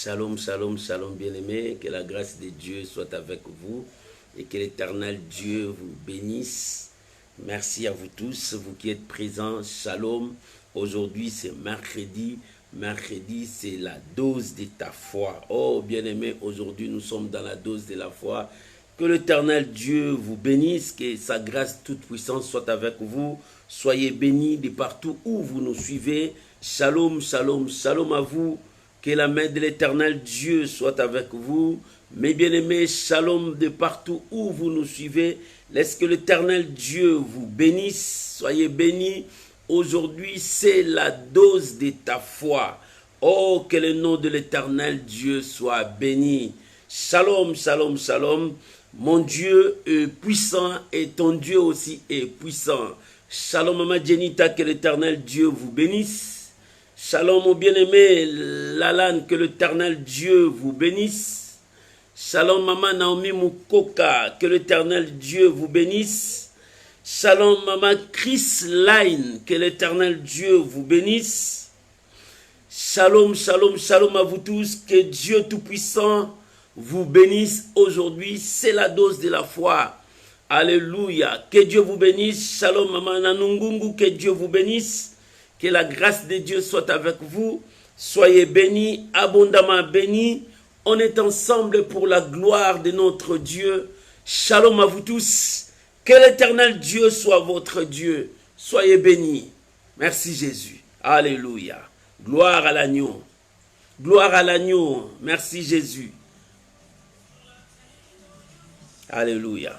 Shalom, shalom, shalom, bien-aimés. Que la grâce de Dieu soit avec vous et que l'Éternel Dieu vous bénisse. Merci à vous tous, vous qui êtes présents. Shalom. Aujourd'hui, c'est mercredi. Mercredi, c'est la dose de ta foi. Oh, bien-aimés, aujourd'hui, nous sommes dans la dose de la foi. Que l'Éternel Dieu vous bénisse, que sa grâce toute puissante soit avec vous. Soyez bénis de partout où vous nous suivez. Shalom, shalom, shalom à vous. Que la main de l'Éternel Dieu soit avec vous. Mes bien-aimés, shalom de partout où vous nous suivez. Laisse que l'Éternel Dieu vous bénisse. Soyez bénis. Aujourd'hui, c'est la dose de ta foi. Oh, que le nom de l'Éternel Dieu soit béni. Shalom, shalom, shalom. Mon Dieu est puissant et ton Dieu aussi est puissant. Shalom, Maman Jenita, que l'Éternel Dieu vous bénisse. Shalom, mon bien-aimé Lalan, que l'Éternel Dieu vous bénisse. Shalom, Maman Naomi Mukoka, que l'Éternel Dieu vous bénisse. Shalom, Maman Chris Line, que l'Éternel Dieu vous bénisse. Shalom, shalom, shalom à vous tous, que Dieu Tout-Puissant vous bénisse aujourd'hui. C'est la dose de la foi. Alléluia. Que Dieu vous bénisse. Shalom, Maman Nanungungu, que Dieu vous bénisse. Que la grâce de Dieu soit avec vous. Soyez bénis, abondamment bénis. On est ensemble pour la gloire de notre Dieu. Shalom à vous tous. Que l'Éternel Dieu soit votre Dieu. Soyez bénis. Merci Jésus. Alléluia. Gloire à l'agneau. Gloire à l'agneau. Merci Jésus. Alléluia.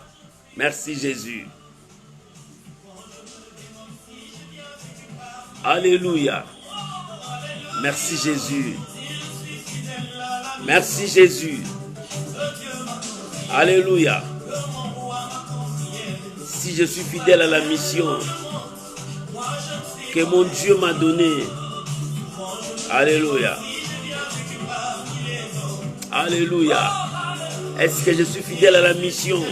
Merci Jésus. Alléluia. Merci Jésus. Merci Jésus. Alléluia. Si je suis fidèle à la mission que mon Dieu m'a donnée. Alléluia. Alléluia. Est-ce que je suis fidèle à la mission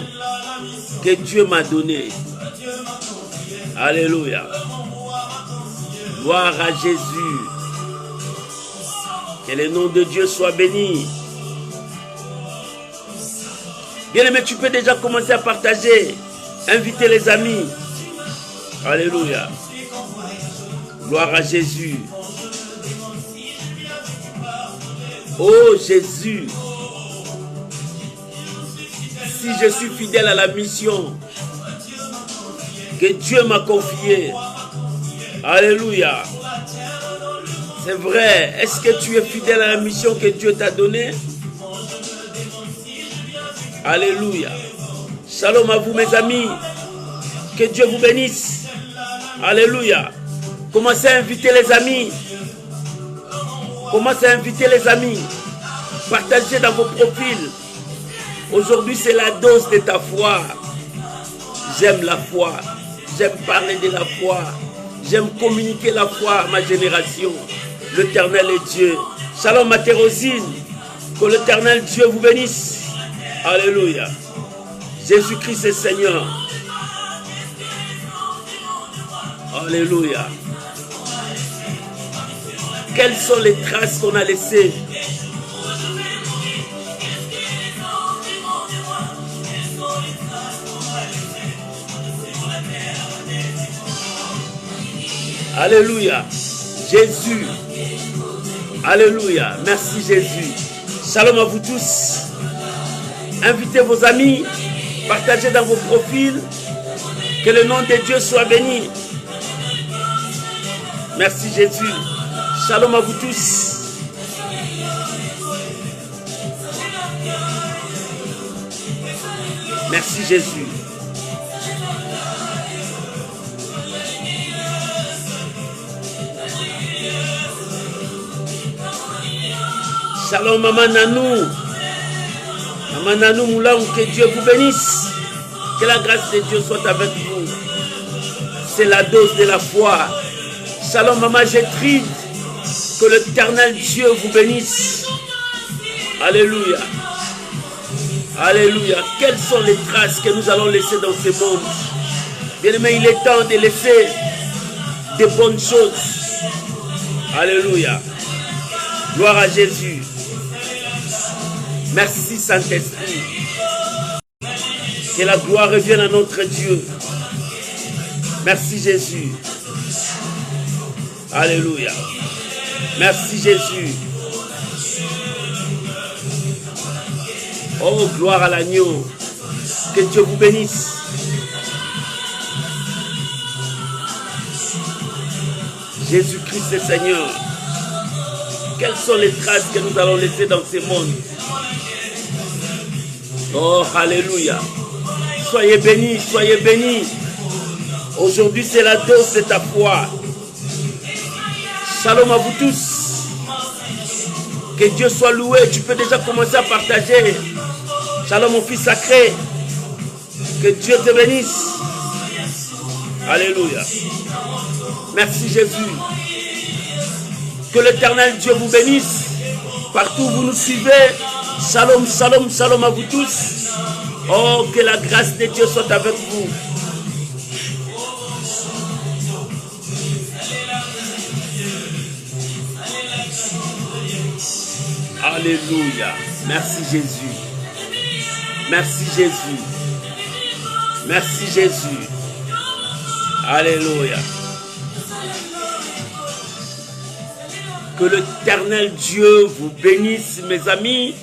que Dieu m'a donnée? Alléluia. Gloire à Jésus. Que le nom de Dieu soit béni. Bien-aimé, tu peux déjà commencer à partager. Inviter les amis. Alléluia. Gloire à Jésus. Oh Jésus. Si je suis fidèle à la mission que Dieu m'a confiée. Alléluia. C'est vrai. Est-ce que tu es fidèle à la mission que Dieu t'a donnée? Alléluia. Shalom à vous mes amis. Que Dieu vous bénisse. Alléluia. Commencez à inviter les amis. Commencez à inviter les amis. Partagez dans vos profils. Aujourd'hui c'est la dose de ta foi. J'aime la foi. J'aime parler de la foi. J'aime communiquer la foi à ma génération. L'Éternel est Dieu. Shalom ma Thérosine. Que l'Éternel Dieu vous bénisse. Alléluia. Jésus-Christ est Seigneur. Alléluia. Quelles sont les traces qu'on a laissées? Alléluia. Jésus. Alléluia. Merci Jésus. Shalom à vous tous. Invitez vos amis. Partagez dans vos profils. Que le nom de Dieu soit béni. Merci Jésus. Shalom à vous tous. Merci Jésus. Shalom Maman Nanou. Maman Nanou Moulang, que Dieu vous bénisse. Que la grâce de Dieu soit avec vous. C'est la dose de la foi. Shalom Maman Gétrude. Que l'Éternel Dieu vous bénisse. Alléluia. Alléluia. Quelles sont les traces que nous allons laisser dans ce monde? Bien-aimé, il est temps de laisser de bonnes choses. Alléluia. Gloire à Jésus. Merci Saint-Esprit. Que la gloire revienne à notre Dieu. Merci Jésus. Alléluia. Merci Jésus. Oh, gloire à l'agneau. Que Dieu vous bénisse. Jésus-Christ est Seigneur. Quelles sont les traces que nous allons laisser dans ce monde? Oh, alléluia. Soyez bénis, soyez bénis. Aujourd'hui, c'est la dose de ta foi. Shalom à vous tous. Que Dieu soit loué. Tu peux déjà commencer à partager. Shalom mon fils sacré. Que Dieu te bénisse. Alléluia. Merci Jésus. Que l'Éternel Dieu vous bénisse. Partout où vous nous suivez. Shalom, shalom, shalom à vous tous. Oh, que la grâce de Dieu soit avec vous. Alléluia. Merci Jésus. Merci Jésus. Merci Jésus. Alléluia. Que l'Éternel Dieu vous bénisse, mes amis.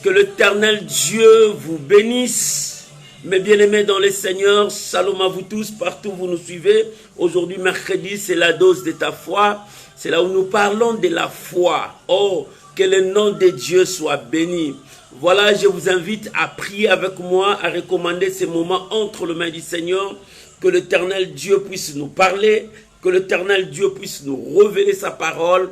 Que l'Éternel Dieu vous bénisse. Mes bien-aimés dans les Seigneurs, shalom à vous tous, partout où vous nous suivez. Aujourd'hui, mercredi, c'est la dose de ta foi. C'est là où nous parlons de la foi. Oh, que le nom de Dieu soit béni. Voilà, je vous invite à prier avec moi, à recommander ces moments entre les mains du Seigneur. Que l'Éternel Dieu puisse nous parler, que l'Éternel Dieu puisse nous révéler sa parole.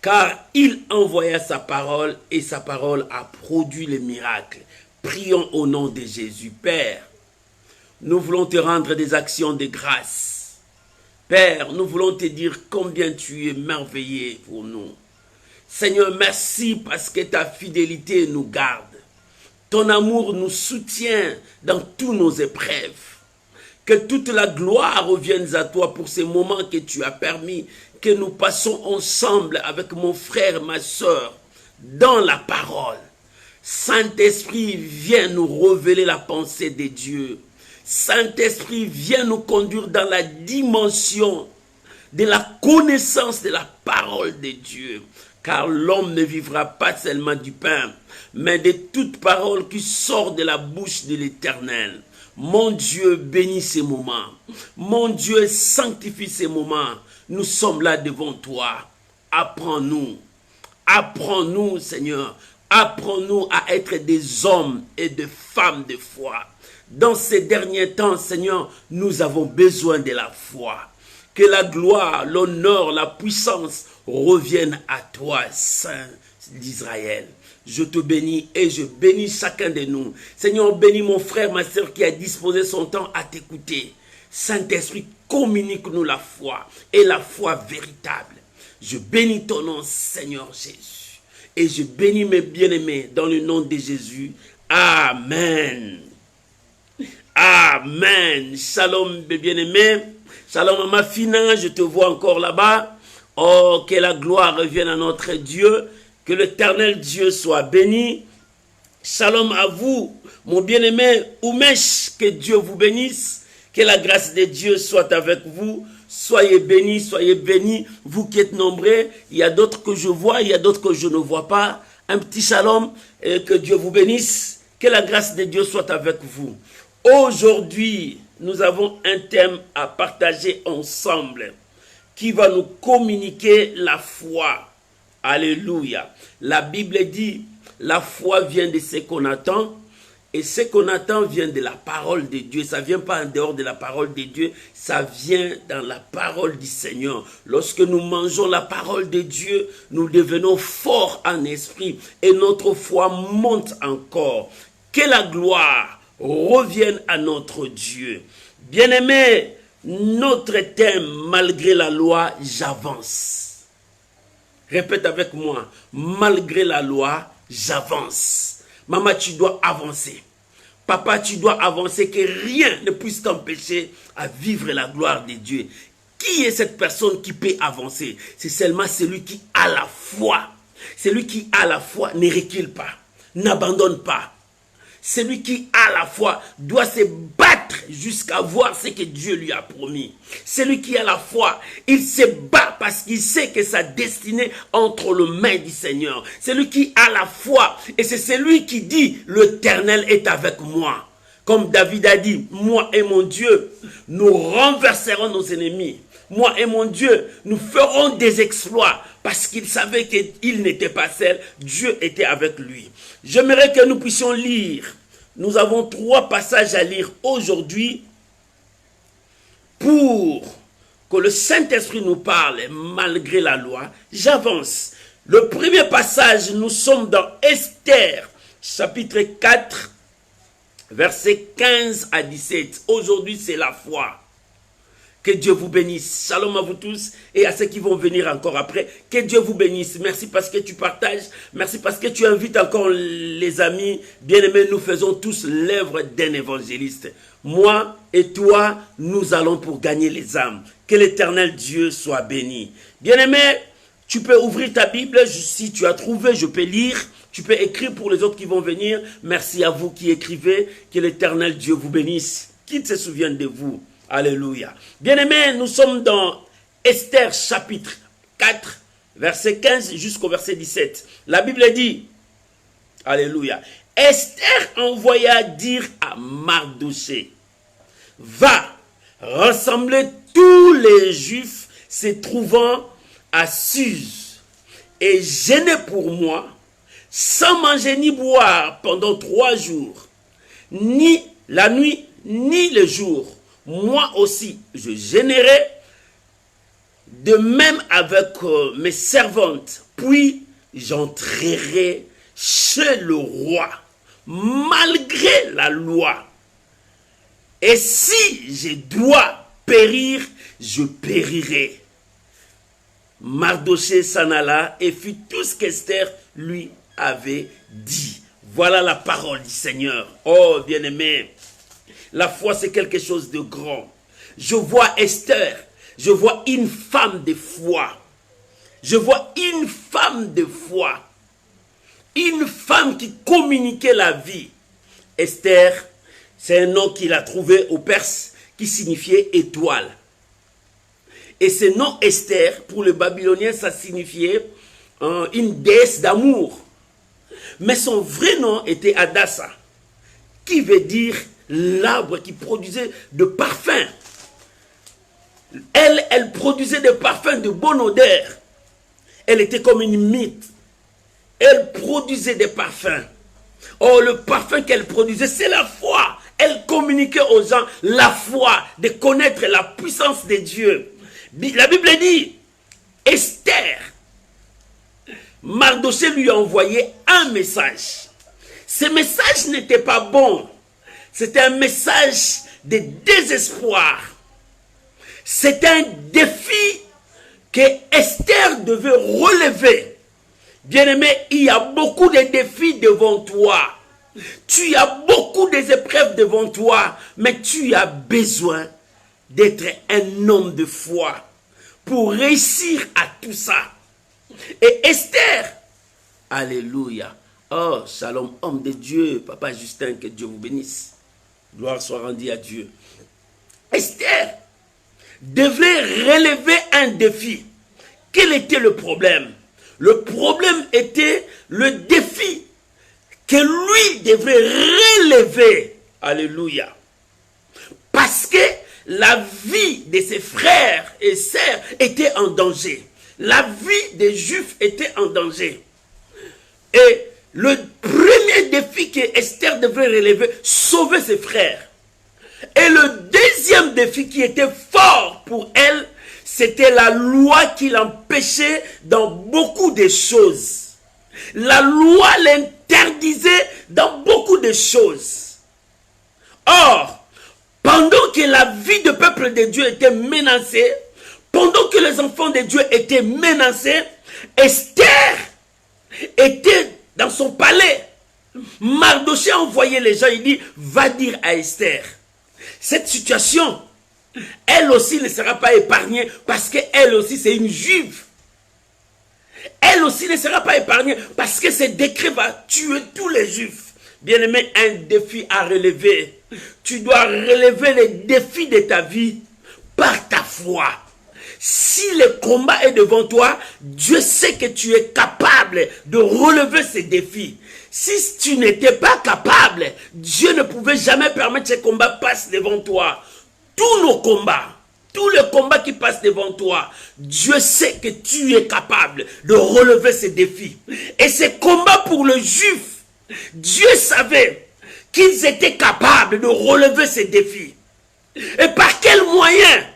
Car il envoya sa parole et sa parole a produit les miracles. Prions au nom de Jésus. Père, nous voulons te rendre des actions de grâce. Père, nous voulons te dire combien tu es merveilleux pour nous. Seigneur, merci parce que ta fidélité nous garde. Ton amour nous soutient dans toutes nos épreuves. Que toute la gloire revienne à toi pour ces moments que tu as permis que nous passons ensemble avec mon frère, ma soeur, dans la parole. Saint-Esprit, viens nous révéler la pensée de Dieu. Saint-Esprit, viens nous conduire dans la dimension de la connaissance de la parole de Dieu. Car l'homme ne vivra pas seulement du pain, mais de toute parole qui sort de la bouche de l'Éternel. Mon Dieu, bénis ces moments. Mon Dieu, sanctifie ces moments. Nous sommes là devant toi. Apprends-nous. Apprends-nous, Seigneur. Apprends-nous à être des hommes et des femmes de foi. Dans ces derniers temps, Seigneur, nous avons besoin de la foi. Que la gloire, l'honneur, la puissance reviennent à toi, Saint d'Israël. Je te bénis et je bénis chacun de nous. Seigneur, bénis mon frère, ma soeur qui a disposé son temps à t'écouter. Saint-Esprit, communique-nous la foi et la foi véritable. Je bénis ton nom, Seigneur Jésus. Et je bénis mes bien-aimés dans le nom de Jésus. Amen. Amen. Shalom, mes bien-aimés. Shalom à ma fina, je te vois encore là-bas. Oh, que la gloire revienne à notre Dieu. Que l'Éternel Dieu soit béni. Shalom à vous, mon bien-aimé Oumesh. Que Dieu vous bénisse. Que la grâce de Dieu soit avec vous. Soyez bénis, vous qui êtes nombreux. Il y a d'autres que je vois, il y a d'autres que je ne vois pas. Un petit shalom, et que Dieu vous bénisse. Que la grâce de Dieu soit avec vous. Aujourd'hui, nous avons un thème à partager ensemble qui va nous communiquer la foi. Alléluia. La Bible dit, la foi vient de ce qu'on attend. Et ce qu'on attend vient de la parole de Dieu. Ça ne vient pas en dehors de la parole de Dieu. Ça vient dans la parole du Seigneur. Lorsque nous mangeons la parole de Dieu, nous devenons forts en esprit. Et notre foi monte encore. Que la gloire revienne à notre Dieu. Bien-aimés, notre thème, malgré la loi, j'avance. Répète avec moi. Malgré la loi, j'avance. Maman, tu dois avancer. Papa, tu dois avancer, que rien ne puisse t'empêcher à vivre la gloire de Dieu. Qui est cette personne qui peut avancer? C'est seulement celui qui a la foi. Celui qui a la foi ne recule pas. n'abandonne pas. Celui qui a la foi doit se battre jusqu'à voir ce que Dieu lui a promis. Celui qui a la foi, il se bat parce qu'il sait que sa destinée entre les mains du Seigneur. Celui qui a la foi, et c'est celui qui dit, l'Éternel est avec moi. Comme David a dit, moi et mon Dieu, nous renverserons nos ennemis. Moi et mon Dieu, nous ferons des exploits parce qu'il savait qu'il n'était pas seul. Dieu était avec lui. J'aimerais que nous puissions lire. Nous avons 3 passages à lire aujourd'hui pour que le Saint-Esprit nous parle malgré la loi. J'avance. Le premier passage, nous sommes dans Esther, chapitre 4, versets 15 à 17. Aujourd'hui, c'est la foi. Que Dieu vous bénisse. Shalom à vous tous et à ceux qui vont venir encore après. Que Dieu vous bénisse. Merci parce que tu partages. Merci parce que tu invites encore les amis. Bien-aimés, nous faisons tous l'œuvre d'un évangéliste. Moi et toi, nous allons pour gagner les âmes. Que l'Éternel Dieu soit béni. Bien-aimé, tu peux ouvrir ta Bible. Si tu as trouvé, je peux lire. Tu peux écrire pour les autres qui vont venir. Merci à vous qui écrivez. Que l'Éternel Dieu vous bénisse. Qu'il se souvienne de vous. Alléluia. Bien-aimés, nous sommes dans Esther chapitre 4, verset 15 jusqu'au verset 17. La Bible dit, alléluia, Esther envoya dire à Mardochée, va rassembler tous les Juifs se trouvant à Suse et jeûner pour moi, sans manger ni boire pendant 3 jours, ni la nuit, ni le jour. Moi aussi, je jeûnerai, de même avec mes servantes. Puis, j'entrerai chez le roi, malgré la loi. Et si je dois périr, je périrai. Mardochée s'en alla et fit tout ce qu'Esther lui avait dit. Voilà la parole du Seigneur. Oh, bien-aimé. La foi, c'est quelque chose de grand. Je vois Esther. Je vois une femme de foi. Je vois une femme de foi. Une femme qui communiquait la vie. Esther, c'est un nom qu'il a trouvé au Perse qui signifiait étoile. Et ce nom Esther, pour les Babyloniens, ça signifiait une déesse d'amour. Mais son vrai nom était Adassa, qui veut dire l'arbre qui produisait de parfums. Elle produisait des parfums de bonne odeur. Elle était comme une mythe. Elle produisait des parfums. Oh, le parfum qu'elle produisait, c'est la foi. Elle communiquait aux gens la foi de connaître la puissance de Dieu. La Bible dit, Esther, Mardochée lui a envoyé un message. Ce message n'était pas bon. C'était un message de désespoir. C'était un défi que Esther devait relever. Bien-aimé, il y a beaucoup de défis devant toi. Tu as beaucoup d'épreuves devant toi, mais tu as besoin d'être un homme de foi pour réussir à tout ça. Et Esther, alléluia. Oh, shalom, homme de Dieu, Papa Justin, que Dieu vous bénisse. Gloire soit rendue à Dieu. Esther devait relever un défi. Quel était le problème? Le problème était le défi que lui devrait relever. Alléluia. Parce que la vie de ses frères et sœurs était en danger. La vie des Juifs était en danger. Et le premier défi que Esther devait relever, sauver ses frères. Et le deuxième défi qui était fort pour elle, c'était la loi qui l'empêchait dans beaucoup de choses. La loi l'interdisait dans beaucoup de choses. Or, pendant que la vie du peuple de Dieu était menacée, pendant que les enfants de Dieu étaient menacés, Esther était dans son palais. Mardochée a envoyé les gens, il dit, va dire à Esther, cette situation, elle aussi ne sera pas épargnée parce qu'elle aussi c'est une juive. Elle aussi ne sera pas épargnée parce que ce décret va tuer tous les Juifs. Bien-aimé, un défi à relever. Tu dois relever les défis de ta vie par ta foi. Si le combat est devant toi, Dieu sait que tu es capable de relever ces défis. Si tu n'étais pas capable, Dieu ne pouvait jamais permettre que ces combats passent devant toi. Tous nos combats, tous les combats qui passent devant toi, Dieu sait que tu es capable de relever ces défis. Et ces combats pour le Juif, Dieu savait qu'ils étaient capables de relever ces défis. Et par quel moyen?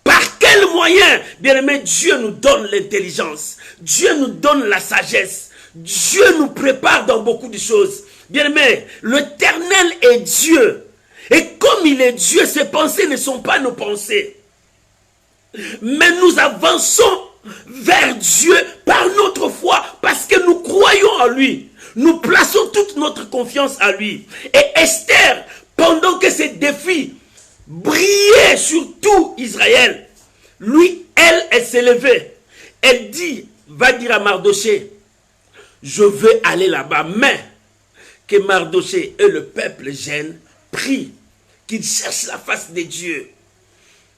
Par quel moyen? Bien-aimé, Dieu nous donne l'intelligence. Dieu nous donne la sagesse. Dieu nous prépare dans beaucoup de choses. Bien-aimé, l'Éternel est Dieu. Et comme il est Dieu, ses pensées ne sont pas nos pensées. Mais nous avançons vers Dieu par notre foi parce que nous croyons en lui. Nous plaçons toute notre confiance à lui. Et Esther, pendant que ces défis brillaient sur tout Israël, lui, elle s'est levée. Elle dit, va dire à Mardoché, je veux aller là-bas. Mais que Mardoché et le peuple gênent, prient qu'il cherche la face de Dieu.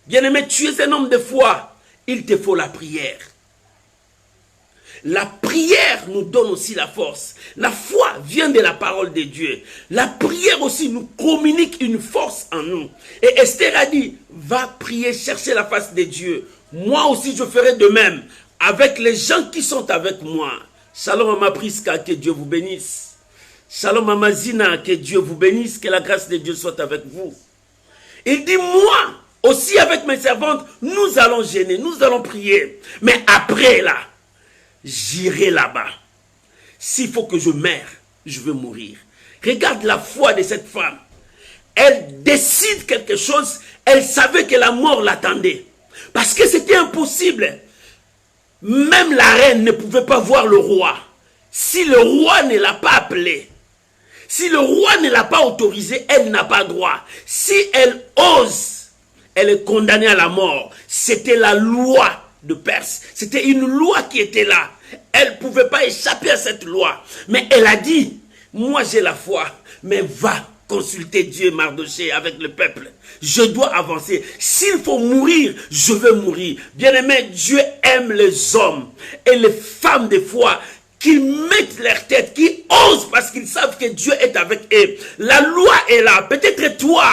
Bien-aimé, tu es un homme de foi. Il te faut la prière. La prière nous donne aussi la force. La foi vient de la parole de Dieu. La prière aussi nous communique une force en nous. Et Esther a dit, va prier, chercher la face de Dieu. Moi aussi je ferai de même avec les gens qui sont avec moi. Shalom Mama Priska, que Dieu vous bénisse. Shalom Mama Zina, que Dieu vous bénisse, que la grâce de Dieu soit avec vous. Il dit, moi aussi avec mes servantes, nous allons gêner, nous allons prier. Mais après là, j'irai là-bas. S'il faut que je meure, je veux mourir. Regarde la foi de cette femme. Elle décide quelque chose, elle savait que la mort l'attendait. Parce que c'était impossible. Même la reine ne pouvait pas voir le roi. Si le roi ne l'a pas appelé, si le roi ne l'a pas autorisé, elle n'a pas droit. Si elle ose, elle est condamnée à la mort. C'était la loi de Perse. C'était une loi qui était là. Elle ne pouvait pas échapper à cette loi. Mais elle a dit, moi j'ai la foi, mais va consulter Dieu, Mardoché, avec le peuple. Je dois avancer. S'il faut mourir, je veux mourir. Bien-aimé, Dieu aime les hommes et les femmes de foi qui mettent leur tête, qui osent parce qu'ils savent que Dieu est avec eux. La loi est là. Peut-être toi,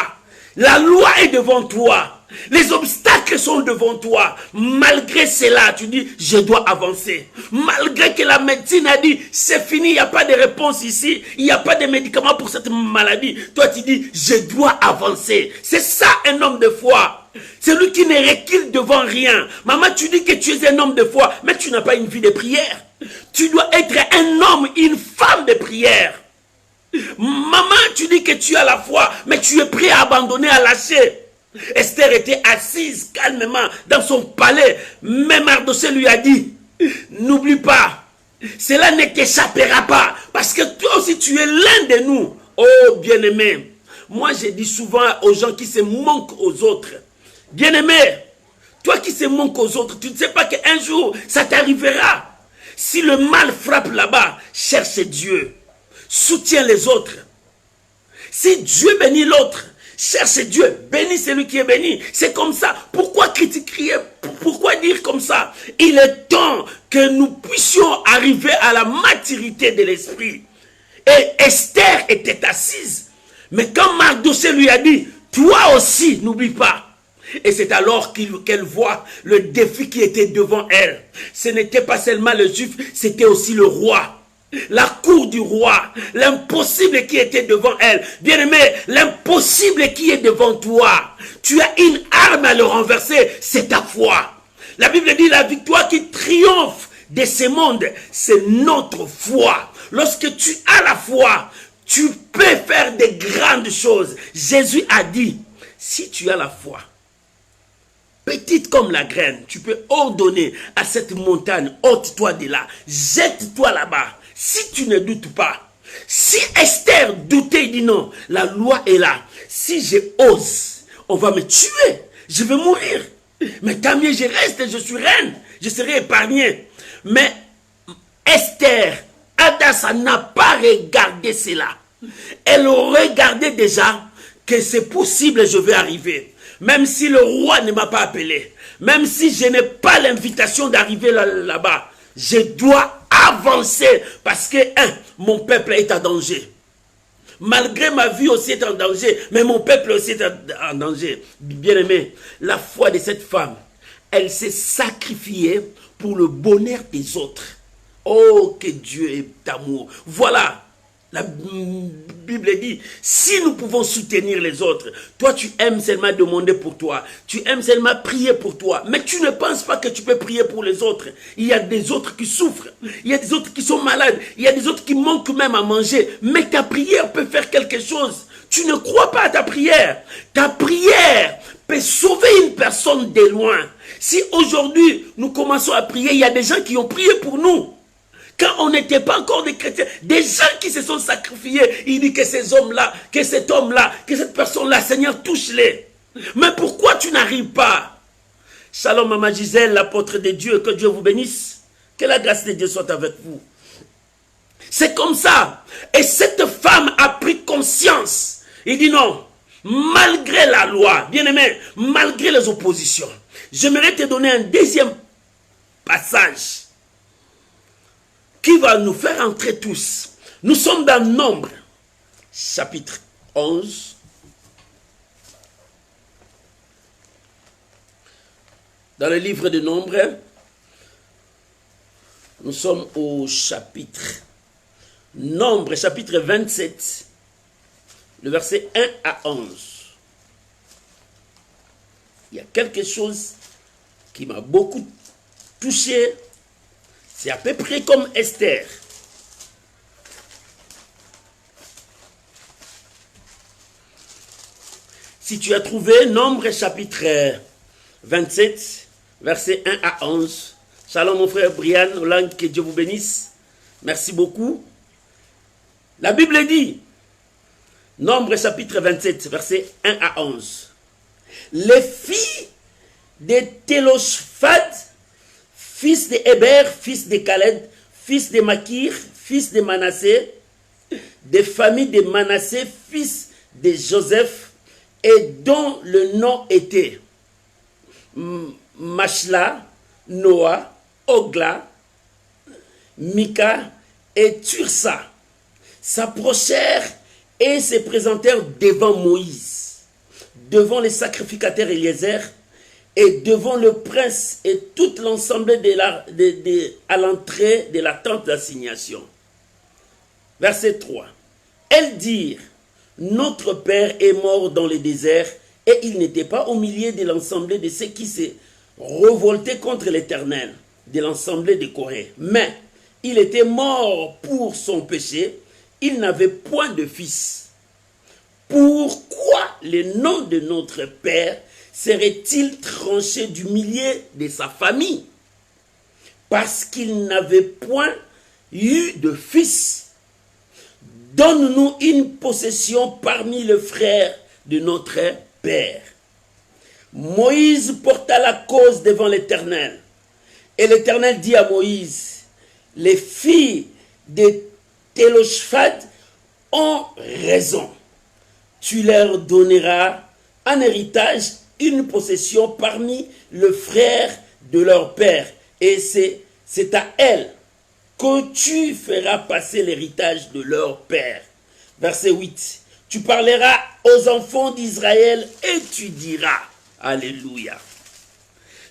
la loi est devant toi. Les obstacles sont devant toi. Malgré cela, tu dis, je dois avancer. Malgré que la médecine a dit, c'est fini, il n'y a pas de réponse ici. Il n'y a pas de médicaments pour cette maladie. Toi, tu dis, je dois avancer. C'est ça un homme de foi. C'est lui qui ne recule devant rien. Maman, tu dis que tu es un homme de foi, mais tu n'as pas une vie de prière. Tu dois être un homme, une femme de prière. Maman, tu dis que tu as la foi, mais tu es prêt à abandonner, à lâcher. Esther était assise calmement dans son palais. Mais Mardoché lui a dit, n'oublie pas, cela ne t'échappera pas. Parce que toi aussi tu es l'un de nous. Oh bien-aimé, moi je dis souvent aux gens qui se manquent aux autres, bien-aimé, toi qui se manques aux autres, tu ne sais pas qu'un jour ça t'arrivera. Si le mal frappe là-bas, cherche Dieu. Soutiens les autres. Si Dieu bénit l'autre, cherche Dieu, bénis celui qui est béni. C'est comme ça. Pourquoi critiquer? Pourquoi dire comme ça? Il est temps que nous puissions arriver à la maturité de l'esprit. Et Esther était assise. Mais quand Mardoché lui a dit, toi aussi, n'oublie pas. Et c'est alors qu'elle voit le défi qui était devant elle. Ce n'était pas seulement le juif, c'était aussi le roi. La cour du roi, l'impossible qui était devant elle. Bien-aimé, l'impossible qui est devant toi, tu as une arme à le renverser, c'est ta foi. La Bible dit la victoire qui triomphe de ce monde, c'est notre foi. Lorsque tu as la foi, tu peux faire de grandes choses. Jésus a dit, si tu as la foi, petite comme la graine, tu peux ordonner à cette montagne, ôte-toi de là, jette-toi là-bas. Si tu ne doutes pas, si Esther doutait, il dit non, la loi est là. Si je ose, on va me tuer, je vais mourir. Mais tant mieux, je reste, je suis reine. je serai épargné. Mais Esther, Hadassah n'a pas regardé cela. Elle regardait déjà que c'est possible, je vais arriver. Même si le roi ne m'a pas appelé, même si je n'ai pas l'invitation d'arriver là-bas, je dois avancer parce que, mon peuple est en danger. Malgré ma vie aussi est en danger, mais mon peuple aussi est en danger. Bien-aimé, la foi de cette femme, elle s'est sacrifiée pour le bonheur des autres. Oh, que Dieu est amour. Voilà, la Bible dit, si nous pouvons soutenir les autres, toi tu aimes seulement demander pour toi, tu aimes seulement prier pour toi, mais tu ne penses pas que tu peux prier pour les autres. Il y a des autres qui souffrent, il y a des autres qui sont malades, il y a des autres qui manquent même à manger, mais ta prière peut faire quelque chose. Tu ne crois pas à ta prière. Ta prière peut sauver une personne de loin. Si aujourd'hui nous commençons à prier, il y a des gens qui ont prié pour nous. Quand on n'était pas encore des chrétiens, des gens qui se sont sacrifiés, il dit que ces hommes-là, que cet homme-là, que cette personne-là, Seigneur, touche-les. Mais pourquoi tu n'arrives pas? Shalom, Maman Gisèle, l'apôtre de Dieu, que Dieu vous bénisse. Que la grâce de Dieu soit avec vous. C'est comme ça. Et cette femme a pris conscience. Il dit non, malgré la loi, bien-aimé, malgré les oppositions, j'aimerais te donner un deuxième passage qui va nous faire entrer tous. Nous sommes dans Nombre, chapitre 11. Dans le livre de Nombre, nous sommes au chapitre Nombre, chapitre 27, le verset 1 à 11. Il y a quelque chose qui m'a beaucoup touché. C'est à peu près comme Esther. Si tu as trouvé Nombre chapitre 27, verset 1 à 11. Shalom mon frère Brian, Hollande, que Dieu vous bénisse. Merci beaucoup. La Bible dit, Nombre chapitre 27, verset 1 à 11. Les filles de Télophad, fils de Héber, fils de Caleb, fils de Makir, fils de Manassé, des familles de Manassé, fils de Joseph, et dont le nom était Machla, Noah, Ogla, Mika et Tursa, s'approchèrent et se présentèrent devant Moïse, devant les sacrificateurs Eliezer, et devant le prince et tout l'ensemble à l'entrée de la tente d'assignation. Verset 3. Elles dirent, notre père est mort dans le désert, et il n'était pas au milieu de l'ensemble de ceux qui s'est révolté contre l'Éternel, de l'ensemble de Corée. Mais il était mort pour son péché, il n'avait point de fils. Pourquoi le nom de notre père serait-il tranché du milieu de sa famille? Parce qu'il n'avait point eu de fils. Donne-nous une possession parmi les frères de notre père. Moïse porta la cause devant l'Éternel. Et l'Éternel dit à Moïse, les filles de Télophad ont raison. Tu leur donneras en héritage une possession parmi les frères de leur père. Et c'est à elles que tu feras passer l'héritage de leur père. Verset 8. Tu parleras aux enfants d'Israël et tu diras, alléluia.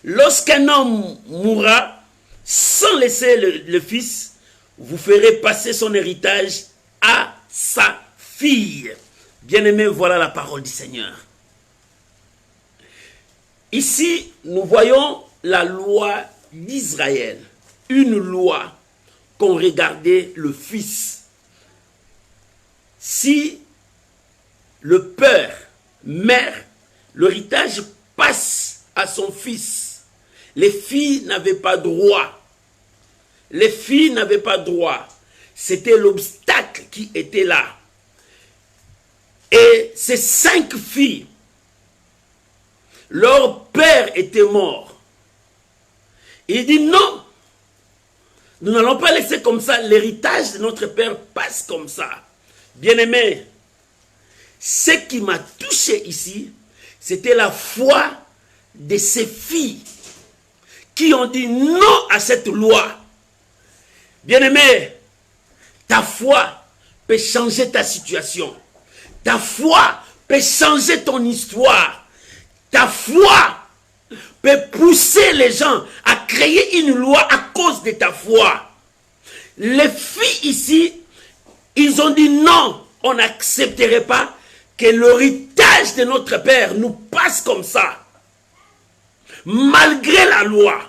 Lorsqu'un homme mourra sans laisser le fils, vous ferez passer son héritage à sa fille. Bien-aimés, voilà la parole du Seigneur. Ici, nous voyons la loi d'Israël, une loi qu'on regardait le fils. Si le père, mère, l'héritage passe à son fils, les filles n'avaient pas droit. Les filles n'avaient pas droit. C'était l'obstacle qui était là. Et ces 5 filles, leur père était mort. Il dit non. Nous n'allons pas laisser comme ça. L'héritage de notre père passe comme ça. Bien-aimé, ce qui m'a touché ici, c'était la foi de ces filles qui ont dit non à cette loi. Bien-aimé, ta foi peut changer ta situation. Ta foi peut changer ton histoire. Ta foi peut pousser les gens à créer une loi à cause de ta foi. Les filles ici, ils ont dit non, on n'accepterait pas que l'héritage de notre père nous passe comme ça. Malgré la loi.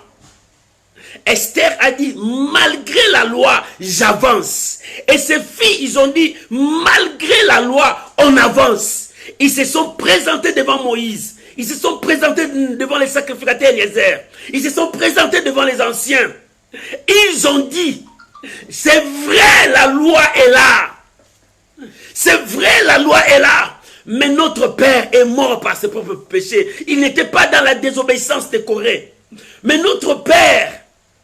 Esther a dit, malgré la loi, j'avance. Et ces filles, ils ont dit, malgré la loi, on avance. Ils se sont présentés devant Moïse. Ils se sont présentés devant les sacrificateurs Eliezer. Ils se sont présentés devant les anciens. Ils ont dit, c'est vrai, la loi est là. C'est vrai, la loi est là. Mais notre père est mort par ses propres péchés. Il n'était pas dans la désobéissance de Corée. Mais notre père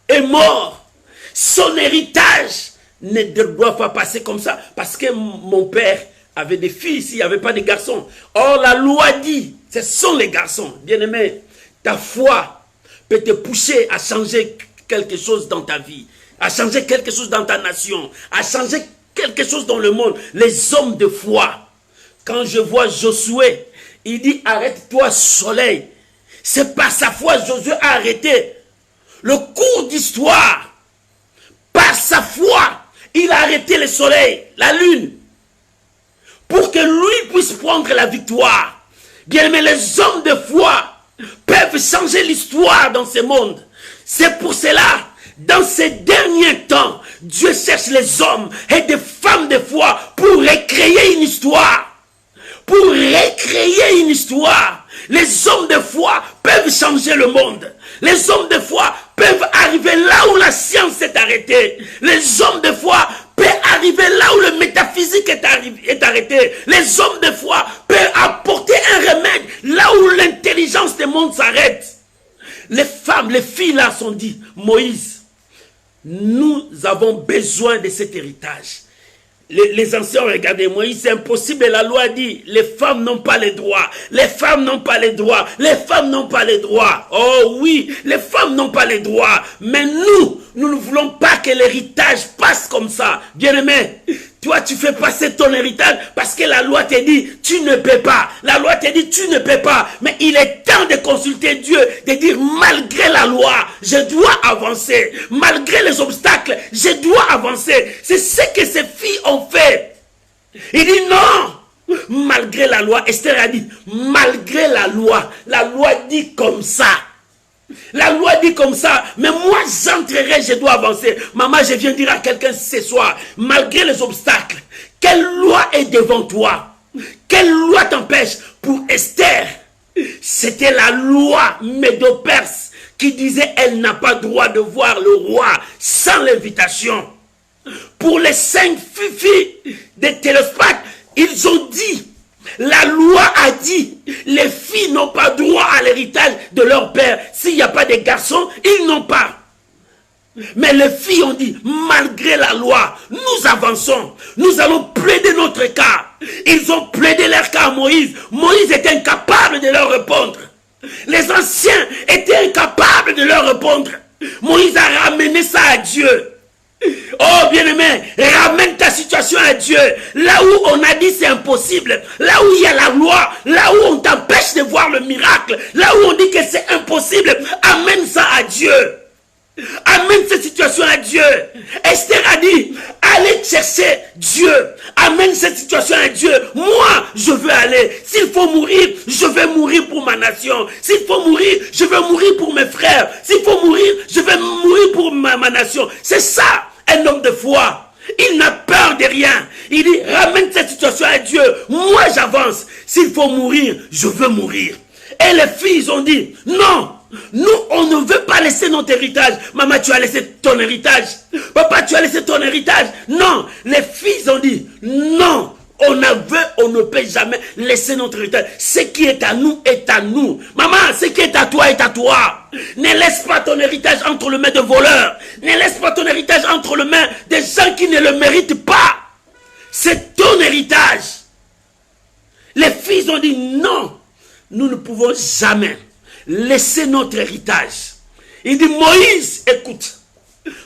est mort. Son héritage ne doit pas passer comme ça. Parce que mon père avait des filles ici, il n'y avait pas de garçons. Or, la loi dit, ce sont les garçons. Bien-aimé, ta foi peut te pousser à changer quelque chose dans ta vie, à changer quelque chose dans ta nation, à changer quelque chose dans le monde. Les hommes de foi. Quand je vois Josué, il dit, arrête-toi soleil. C'est par sa foi Josué a arrêté le cours d'histoire. Par sa foi, il a arrêté le soleil, la lune, pour que lui puisse prendre la victoire. Bien, mais les hommes de foi peuvent changer l'histoire dans ce monde. C'est pour cela, dans ces derniers temps, Dieu cherche les hommes et des femmes de foi pour recréer une histoire. Pour recréer une histoire. Les hommes de foi peuvent changer le monde. Les hommes de foi peuvent arriver là où la science est arrêtée. Les hommes de foi peuvent arriver là où le métaphysique est arrêté. Les hommes de foi peuvent apporter un remède là où l'intelligence du monde s'arrête. Les femmes, les filles là sont dit, Moïse, nous avons besoin de cet héritage. Les anciens ont regardé Moïse, c'est impossible. La loi dit, les femmes n'ont pas les droits. Les femmes n'ont pas les droits. Les femmes n'ont pas les droits. Oh oui, les femmes n'ont pas les droits. Mais nous ne voulons pas que l'héritage passe comme ça. Bien-aimé, toi tu fais passer ton héritage parce que la loi te dit, tu ne peux pas. La loi te dit, tu ne peux pas. Mais il est temps de consulter Dieu, de dire, malgré la loi, je dois avancer. Malgré les obstacles, je dois avancer. C'est ce que ces filles ont fait. Il dit non. Malgré la loi, Esther a dit, malgré la loi dit comme ça. La loi dit comme ça, mais moi j'entrerai, je dois avancer. Maman, je viens dire à quelqu'un ce soir, malgré les obstacles, quelle loi est devant toi? Quelle loi t'empêche? Pour Esther, c'était la loi médo-perse qui disait elle n'a pas droit de voir le roi sans l'invitation. Pour les 5 filles de Télespac, ils ont dit, la loi a dit, les filles n'ont pas droit à l'héritage de leur père. S'il n'y a pas de garçons, ils n'ont pas. Mais les filles ont dit, malgré la loi, nous avançons. Nous allons plaider notre cas. Ils ont plaidé leur cas à Moïse. Moïse était incapable de leur répondre. Les anciens étaient incapables de leur répondre. Moïse a ramené ça à Dieu. Oh bien-aimé, ramène ta situation à Dieu. Là où on a dit c'est impossible, là où il y a la loi, là où on t'empêche de voir le miracle, là où on dit que c'est impossible, amène ça à Dieu. Amène cette situation à Dieu. Esther a dit, allez chercher Dieu. Amène cette situation à Dieu. Moi, je veux aller. S'il faut mourir, je vais mourir pour ma nation. S'il faut mourir, je vais mourir pour mes frères. S'il faut mourir, je vais mourir pour ma nation. C'est ça, un homme de foi. Il n'a peur de rien. Il dit, ramène cette situation à Dieu. Moi, j'avance. S'il faut mourir, je veux mourir. Et les filles ont dit, non. Nous, on ne veut pas laisser notre héritage. Maman, tu as laissé ton héritage. Papa, tu as laissé ton héritage. Non, les filles ont dit, non, On ne peut jamais laisser notre héritage. Ce qui est à nous est à nous. Maman, ce qui est à toi est à toi. Ne laisse pas ton héritage entre les mains de voleurs. Ne laisse pas ton héritage entre les mains des gens qui ne le méritent pas. C'est ton héritage. Les filles ont dit non. Nous ne pouvons jamais laisser notre héritage. Il dit Moïse, écoute,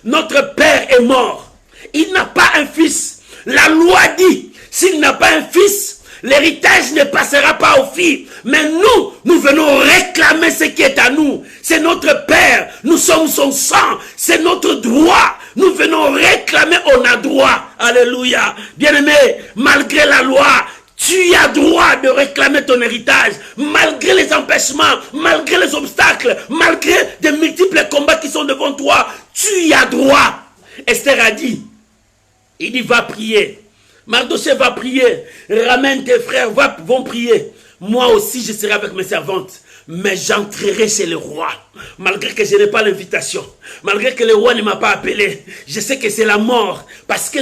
notre père est mort. Il n'a pas un fils. La loi dit, s'il n'a pas un fils, l'héritage ne passera pas aux filles. Mais nous venons réclamer ce qui est à nous. C'est notre père. Nous sommes son sang. C'est notre droit. Nous venons réclamer, on a droit. Alléluia. Bien-aimé, malgré la loi, tu as droit de réclamer ton héritage, malgré les empêchements, malgré les obstacles, malgré de multiples combats qui sont devant toi, tu y as droit. Esther a dit, il dit va prier. Mardochée va prier, ramène tes frères, vont prier. Moi aussi je serai avec mes servantes, mais j'entrerai chez le roi, malgré que je n'ai pas l'invitation, malgré que le roi ne m'a pas appelé. Je sais que c'est la mort, parce que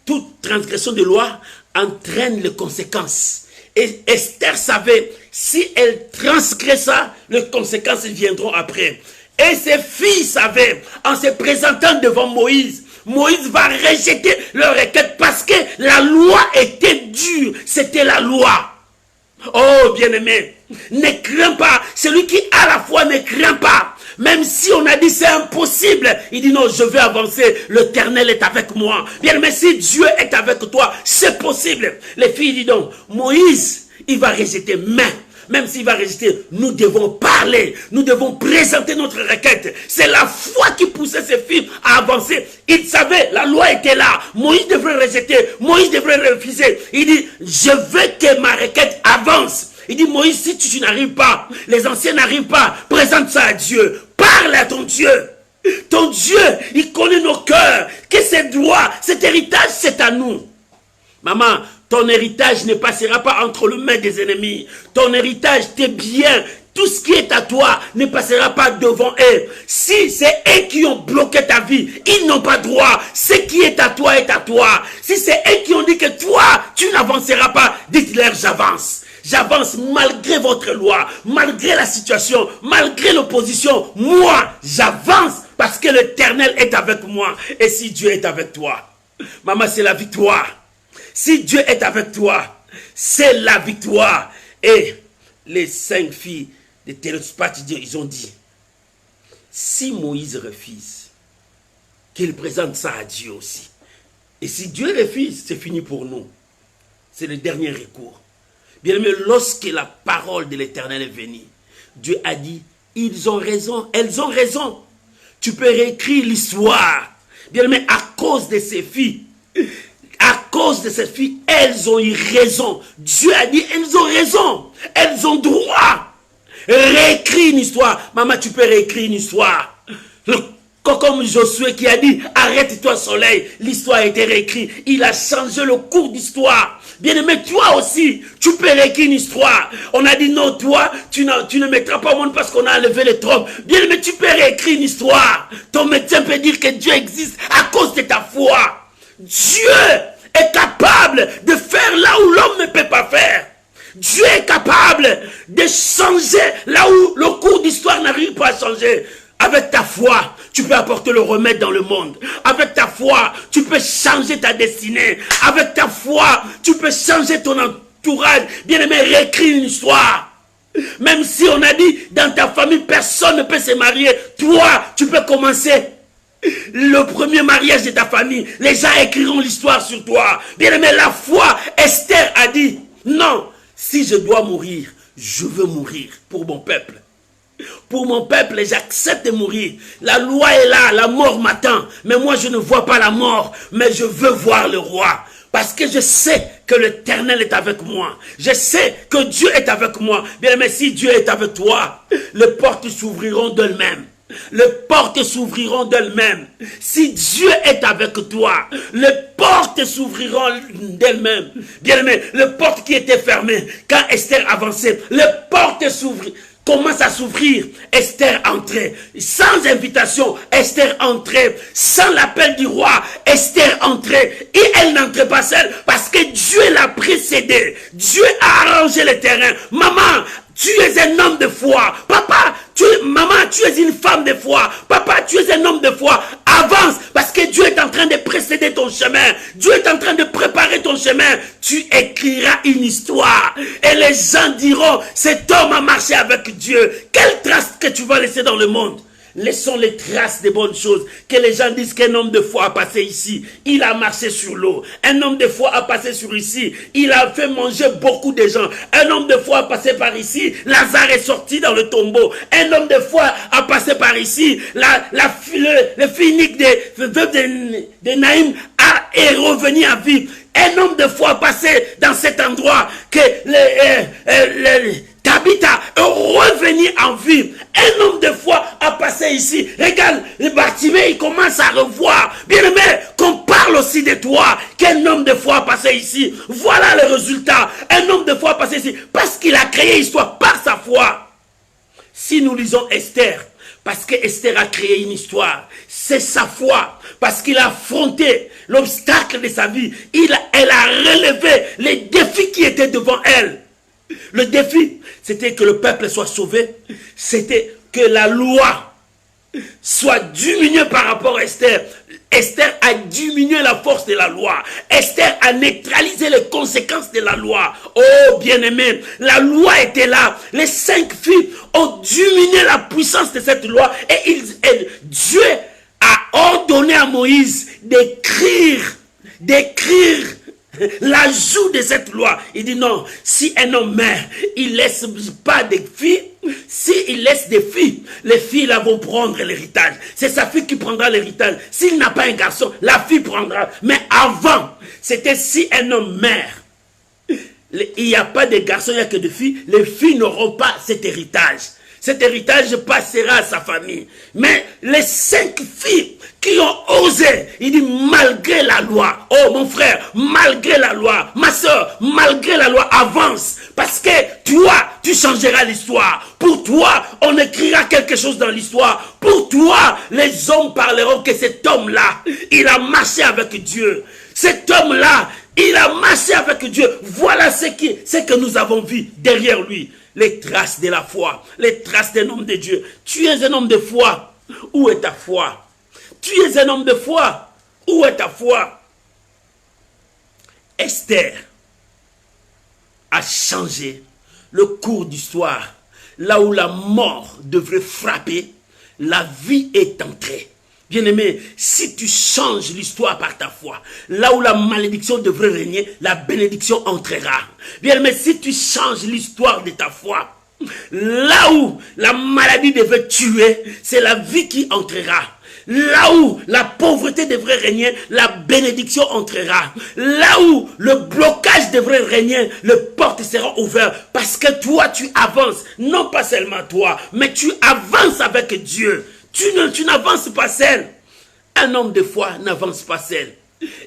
toute transgression de loi entraîne les conséquences. Et Esther savait, si elle transgressa, les conséquences viendront après. Et ses filles savaient, en se présentant devant Moïse, Moïse va rejeter leur requête parce que la loi était dure. C'était la loi. Oh bien-aimé, ne crains pas. Celui qui a la foi ne craint pas. Même si on a dit c'est impossible, il dit non, je vais avancer. L'Éternel est avec moi. Bien-aimé, si Dieu est avec toi, c'est possible. Les filles disent donc, Moïse, il va rejeter, mais même s'il va rejeter, nous devons parler. Nous devons présenter notre requête. C'est la foi qui poussait ces filles à avancer. Ils savaient, la loi était là. Moïse devrait rejeter. Moïse devrait refuser. Il dit, je veux que ma requête avance. Il dit, Moïse, si tu n'arrives pas, les anciens n'arrivent pas, présente ça à Dieu. Parle à ton Dieu. Ton Dieu, il connaît nos cœurs. Que ces droits, cet héritage, c'est à nous. Maman, ton héritage ne passera pas entre les mains des ennemis. Ton héritage, tes biens, tout ce qui est à toi ne passera pas devant eux. Si c'est eux qui ont bloqué ta vie, ils n'ont pas droit. Ce qui est à toi est à toi. Si c'est eux qui ont dit que toi, tu n'avanceras pas, dites-leur j'avance. J'avance malgré votre loi, malgré la situation, malgré l'opposition. Moi, j'avance parce que l'Éternel est avec moi. Et si Dieu est avec toi, maman, c'est la victoire. Si Dieu est avec toi, c'est la victoire. Et les 5 filles de Télespathe, ils ont dit, si Moïse refuse, qu'il présente ça à Dieu aussi. Et si Dieu refuse, c'est fini pour nous. C'est le dernier recours. Bien aimé, lorsque la parole de l'Éternel est venue, Dieu a dit, ils ont raison, elles ont raison. Tu peux réécrire l'histoire. Bien aimé, à cause de ces filles, à cause de ces filles, elles ont eu raison. Dieu a dit, elles ont raison. Elles ont droit. Réécris une histoire. Maman, tu peux réécrire une histoire. Comme Josué qui a dit, arrête-toi soleil. L'histoire a été réécrite. Il a changé le cours d'histoire. Bien-aimé, toi aussi, tu peux réécrire une histoire. On a dit non, toi, tu ne mettras pas au monde parce qu'on a enlevé les trompes. Bien-aimé, tu peux réécrire une histoire. Ton médecin peut dire que Dieu existe à cause de ta foi. Dieu est capable de faire là où l'homme ne peut pas faire. Dieu est capable de changer là où le cours d'histoire n'arrive pas à changer. Avec ta foi, tu peux apporter le remède dans le monde. Avec ta foi, tu peux changer ta destinée. Avec ta foi, tu peux changer ton entourage. Bien-aimé, réécris une histoire. Même si on a dit, dans ta famille, personne ne peut se marier. Toi, tu peux commencer le premier mariage de ta famille. Les gens écriront l'histoire sur toi. Bien-aimé, la foi, Esther a dit, non, si je dois mourir, je veux mourir pour mon peuple. Pour mon peuple, j'accepte de mourir. La loi est là, la mort m'attend. Mais moi, je ne vois pas la mort, mais je veux voir le roi. Parce que je sais que l'Éternel est avec moi. Je sais que Dieu est avec moi. Bien aimé, si Dieu est avec toi, les portes s'ouvriront d'elles-mêmes. Les portes s'ouvriront d'elles-mêmes. Si Dieu est avec toi, les portes s'ouvriront d'elles-mêmes. Bien aimé, les portes qui étaient fermées, quand Esther avançait, les portes commence à s'ouvrir. Esther entrait. Sans invitation, Esther entrait. Sans l'appel du roi, Esther entrait. Et elle n'entrait pas seule parce que Dieu l'a précédée. Dieu a arrangé le terrain. Maman, tu es un homme de foi. Papa, maman, tu es une femme de foi. Papa, tu es un homme de foi. Avance parce que Dieu est en train de précéder ton chemin. Dieu est en train de préparer ton chemin. Tu écriras une histoire. Et les gens diront, cet homme a marché avec Dieu. Quelle trace que tu vas laisser dans le monde? Laissons les traces des bonnes choses. Que les gens disent qu'un homme de foi a passé ici. Il a marché sur l'eau. Un homme de foi a passé sur ici. Il a fait manger beaucoup de gens. Un homme de foi a passé par ici. Lazare est sorti dans le tombeau. Un homme de foi a passé par ici. Le fille unique de Naïm est revenu à vivre. Un homme de foi a passé dans cet endroit que Tabitha est revenu en vie. Un homme de foi a passé ici. Regarde, le Bartimée, il commence à revoir. Bien aimé, qu'on parle aussi de toi. Qu'un homme de foi a passé ici. Voilà le résultat. Un homme de foi a passé ici. Parce qu'il a créé histoire par sa foi. Si nous lisons Esther, parce que Esther a créé une histoire, c'est sa foi. Parce qu'il a affronté l'obstacle de sa vie. Elle a relevé les défis qui étaient devant elle. Le défi, c'était que le peuple soit sauvé. C'était que la loi soit diminuée par rapport à Esther. Esther a diminué la force de la loi. Esther a neutralisé les conséquences de la loi. Oh, bien-aimé, la loi était là. Les 5 filles ont diminué la puissance de cette loi. Et Dieu a ordonné à Moïse d'écrire l'ajout de cette loi. Il dit non, si un homme meurt, il ne laisse pas de filles. S'il laisse des filles, les filles là vont prendre l'héritage. C'est sa fille qui prendra l'héritage. S'il n'a pas un garçon, la fille prendra. Mais avant, c'était si un homme meurt, il n'y a pas de garçons, il n'y a que de filles. Les filles n'auront pas cet héritage. Cet héritage passera à sa famille. Mais les 5 filles qui ont osé, il dit malgré la loi, oh mon frère, malgré la loi, ma soeur, malgré la loi, avance. Parce que toi, tu changeras l'histoire. Pour toi, on écrira quelque chose dans l'histoire. Pour toi, les hommes parleront que cet homme-là, il a marché avec Dieu. Cet homme-là, il a marché avec Dieu. Voilà ce que nous avons vu derrière lui. Les traces de la foi, les traces d'un homme de Dieu. Tu es un homme de foi. Où est ta foi? Tu es un homme de foi. Où est ta foi? Esther a changé le cours d'histoire. Là où la mort devrait frapper, la vie est entrée. Bien-aimé, si tu changes l'histoire par ta foi, là où la malédiction devrait régner, la bénédiction entrera. Bien-aimé, si tu changes l'histoire de ta foi, là où la maladie devait tuer, c'est la vie qui entrera. Là où la pauvreté devrait régner, la bénédiction entrera. Là où le blocage devrait régner, les portes seront ouvertes. Parce que toi, tu avances. Non pas seulement toi, mais tu avances avec Dieu. Tu n'avances pas seul. Un homme de foi n'avance pas seul.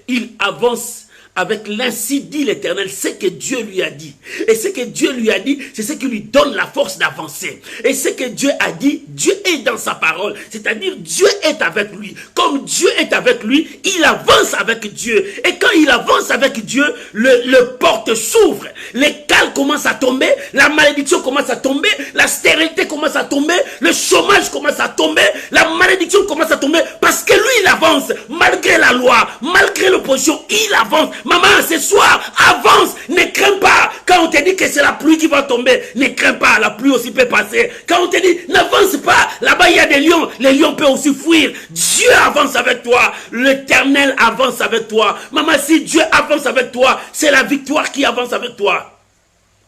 Il avance avec l'ainsi dit l'Éternel, ce que Dieu lui a dit. Et ce que Dieu lui a dit, c'est ce qui lui donne la force d'avancer. Et ce que Dieu a dit, Dieu est dans sa parole. C'est-à-dire, Dieu est avec lui. Comme Dieu est avec lui, il avance avec Dieu. Et quand il avance avec Dieu, le porte s'ouvre. Les cales commencent à tomber, la malédiction commence à tomber, la stérilité commence à tomber, le chômage commence à tomber, la malédiction commence à tomber, parce que lui, il avance. Malgré la loi, malgré l'opposition, il avance. Maman, ce soir, avance, ne crains pas. Quand on te dit que c'est la pluie qui va tomber, ne crains pas, la pluie aussi peut passer. Quand on te dit, n'avance pas, là-bas il y a des lions, les lions peuvent aussi fuir. Dieu avance avec toi, l'Éternel avance avec toi. Maman, si Dieu avance avec toi, c'est la victoire qui avance avec toi.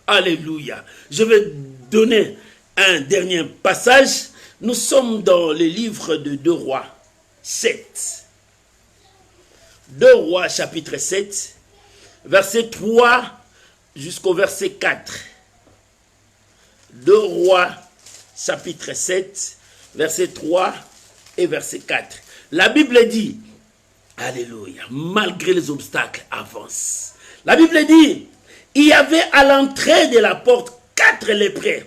Alléluia. Je vais donner un dernier passage. Nous sommes dans le livre de 2 Rois 7. 2 Rois chapitre 7, verset 3 jusqu'au verset 4. 2 Rois chapitre 7, verset 3 et verset 4. La Bible dit, alléluia, malgré les obstacles, avance. La Bible dit, il y avait à l'entrée de la porte 4 lépreux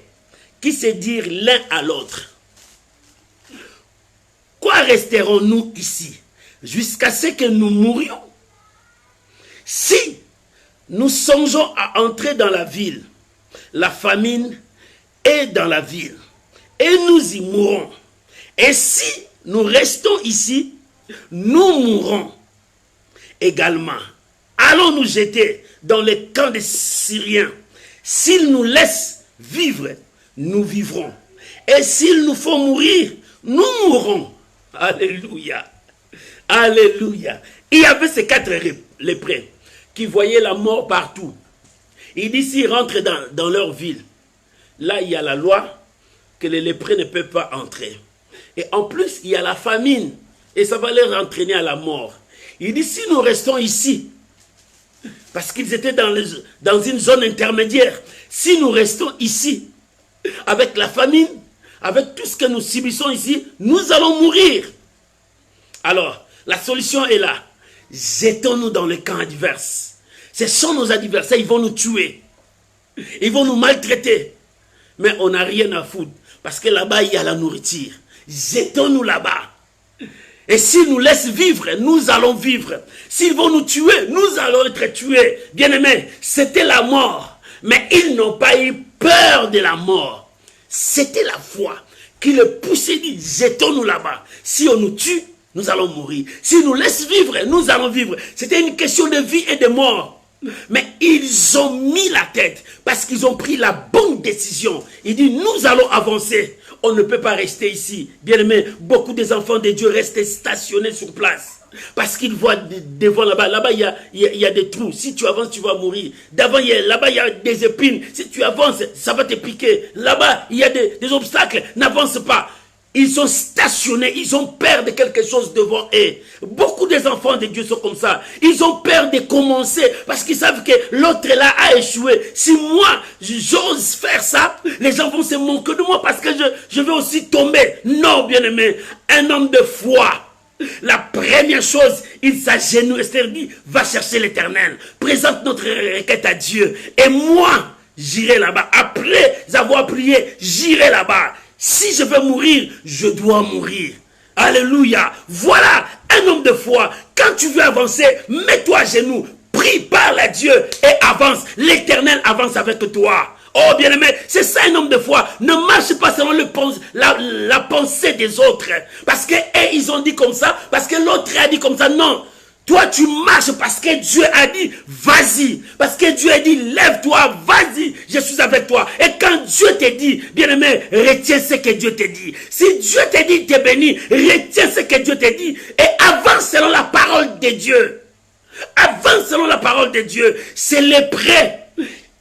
qui se dirent l'un à l'autre, quoi resterons-nous ici jusqu'à ce que nous mourions? Si nous songeons à entrer dans la ville, la famine est dans la ville, et nous y mourrons. Et si nous restons ici, nous mourrons également. Allons nous jeter dans les camps des Syriens. S'ils nous laissent vivre, nous vivrons. Et s'il nous faut mourir, nous mourrons. Alléluia. Alléluia. Il y avait ces 4 lépreux qui voyaient la mort partout. Il dit, s'ils rentrent dans leur ville, là il y a la loi que les lépreux ne peuvent pas entrer. Et en plus, il y a la famine. Et ça va leur entraîner à la mort. Il dit, si nous restons ici, parce qu'ils étaient dans une zone intermédiaire, si nous restons ici, avec la famine, avec tout ce que nous subissons ici, nous allons mourir. Alors, la solution est là. Jetons-nous dans les camps adverses. Ce sont nos adversaires, ils vont nous tuer. Ils vont nous maltraiter. Mais on n'a rien à foutre. Parce que là-bas, il y a la nourriture. Jetons-nous là-bas. Et s'ils nous laissent vivre, nous allons vivre. S'ils vont nous tuer, nous allons être tués. Bien-aimés, c'était la mort. Mais ils n'ont pas eu peur de la mort. C'était la foi qui le poussait, dit, jetons-nous là-bas. Si on nous tue, nous allons mourir. S'ils nous laissent vivre, nous allons vivre. C'était une question de vie et de mort. Mais ils ont mis la tête parce qu'ils ont pris la bonne décision. Il dit, nous allons avancer. On ne peut pas rester ici. Bien-aimé, beaucoup des enfants de Dieu restent stationnés sur place. Parce qu'ils voient devant là-bas. Là-bas, il y a des trous. Si tu avances, tu vas mourir. D'avant, là-bas, il y a des épines. Si tu avances, ça va te piquer. Là-bas, il y a des obstacles. N'avance pas. Ils sont stationnés, ils ont peur de quelque chose devant eux. Beaucoup des enfants de Dieu sont comme ça. Ils ont peur de commencer parce qu'ils savent que l'autre là a échoué. Si moi, j'ose faire ça, les gens vont se moquer de moi parce que je vais aussi tomber. Non, bien-aimé, un homme de foi. La première chose, il s'agenouille, Esther dit, va chercher l'Éternel. Présente notre requête à Dieu. Et moi, j'irai là-bas. Après avoir prié, j'irai là-bas. Si je veux mourir, je dois mourir. Alléluia. Voilà un homme de foi. Quand tu veux avancer, mets-toi à genoux. Prie, parle à Dieu et avance. L'Éternel avance avec toi. Oh bien-aimé, c'est ça un homme de foi. Ne marche pas selon la pensée des autres. Parce qu'ils ont dit comme ça, parce que l'autre a dit comme ça. Non. Toi, tu marches parce que Dieu a dit, vas-y. Parce que Dieu a dit, lève-toi, vas-y, je suis avec toi. Et quand Dieu te dit, bien-aimé, retiens ce que Dieu te dit. Si Dieu te dit, t'es béni, retiens ce que Dieu te dit. Et avance selon la parole de Dieu. Avance selon la parole de Dieu. C'est les prêts.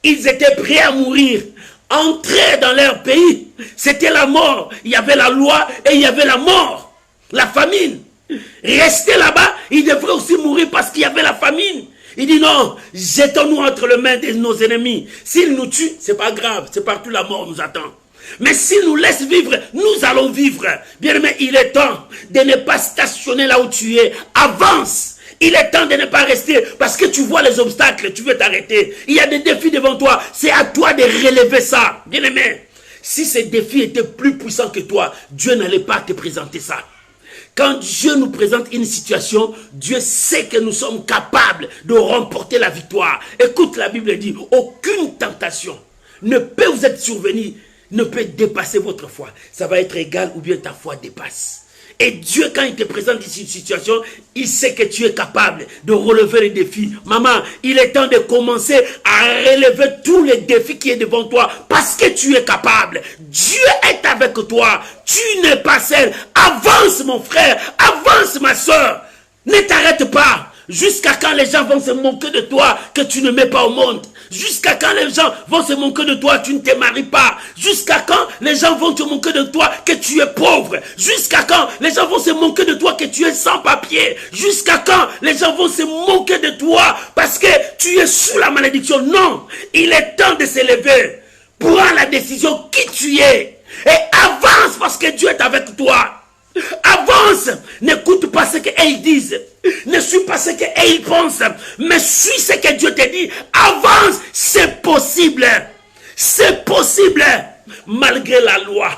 Ils étaient prêts à mourir. Entrer dans leur pays, c'était la mort. Il y avait la loi et il y avait la mort. La famine. Rester là-bas, il devrait aussi mourir parce qu'il y avait la famine. Il dit non, jetons-nous entre les mains de nos ennemis. S'ils nous tuent, c'est pas grave, c'est partout la mort nous attend. Mais s'ils nous laissent vivre, nous allons vivre. Bien aimé, il est temps de ne pas stationner là où tu es. Avance. Il est temps de ne pas rester parce que tu vois les obstacles, tu veux t'arrêter. Il y a des défis devant toi, c'est à toi de relever ça. Bien aimé, si ces défis étaient plus puissants que toi, Dieu n'allait pas te présenter ça. Quand Dieu nous présente une situation, Dieu sait que nous sommes capables de remporter la victoire. Écoute, la Bible dit, aucune tentation ne peut vous être survenue, ne peut dépasser votre foi. Ça va être égal ou bien ta foi dépasse. Et Dieu, quand il te présente une situation, il sait que tu es capable de relever les défis. Maman, il est temps de commencer à relever tous les défis qui sont devant toi parce que tu es capable. Dieu est avec toi. Tu n'es pas seul. Avance, mon frère. Avance, ma soeur. Ne t'arrête pas. Jusqu'à quand les gens vont se moquer de toi que tu ne mets pas au monde. Jusqu'à quand les gens vont se moquer de toi, tu ne te maries pas. Jusqu'à quand les gens vont te moquer de toi que tu es pauvre. Jusqu'à quand les gens vont se moquer de toi que tu es sans papier. Jusqu'à quand les gens vont se moquer de toi parce que tu es sous la malédiction. Non, il est temps de se lever. Prends la décision qui tu es et avance parce que Dieu est avec toi. Avance, n'écoute pas ce qu'ils disent, ne suis pas ce qu'ils pensent, mais suis ce que Dieu te dit. Avance, c'est possible, c'est possible. malgré la loi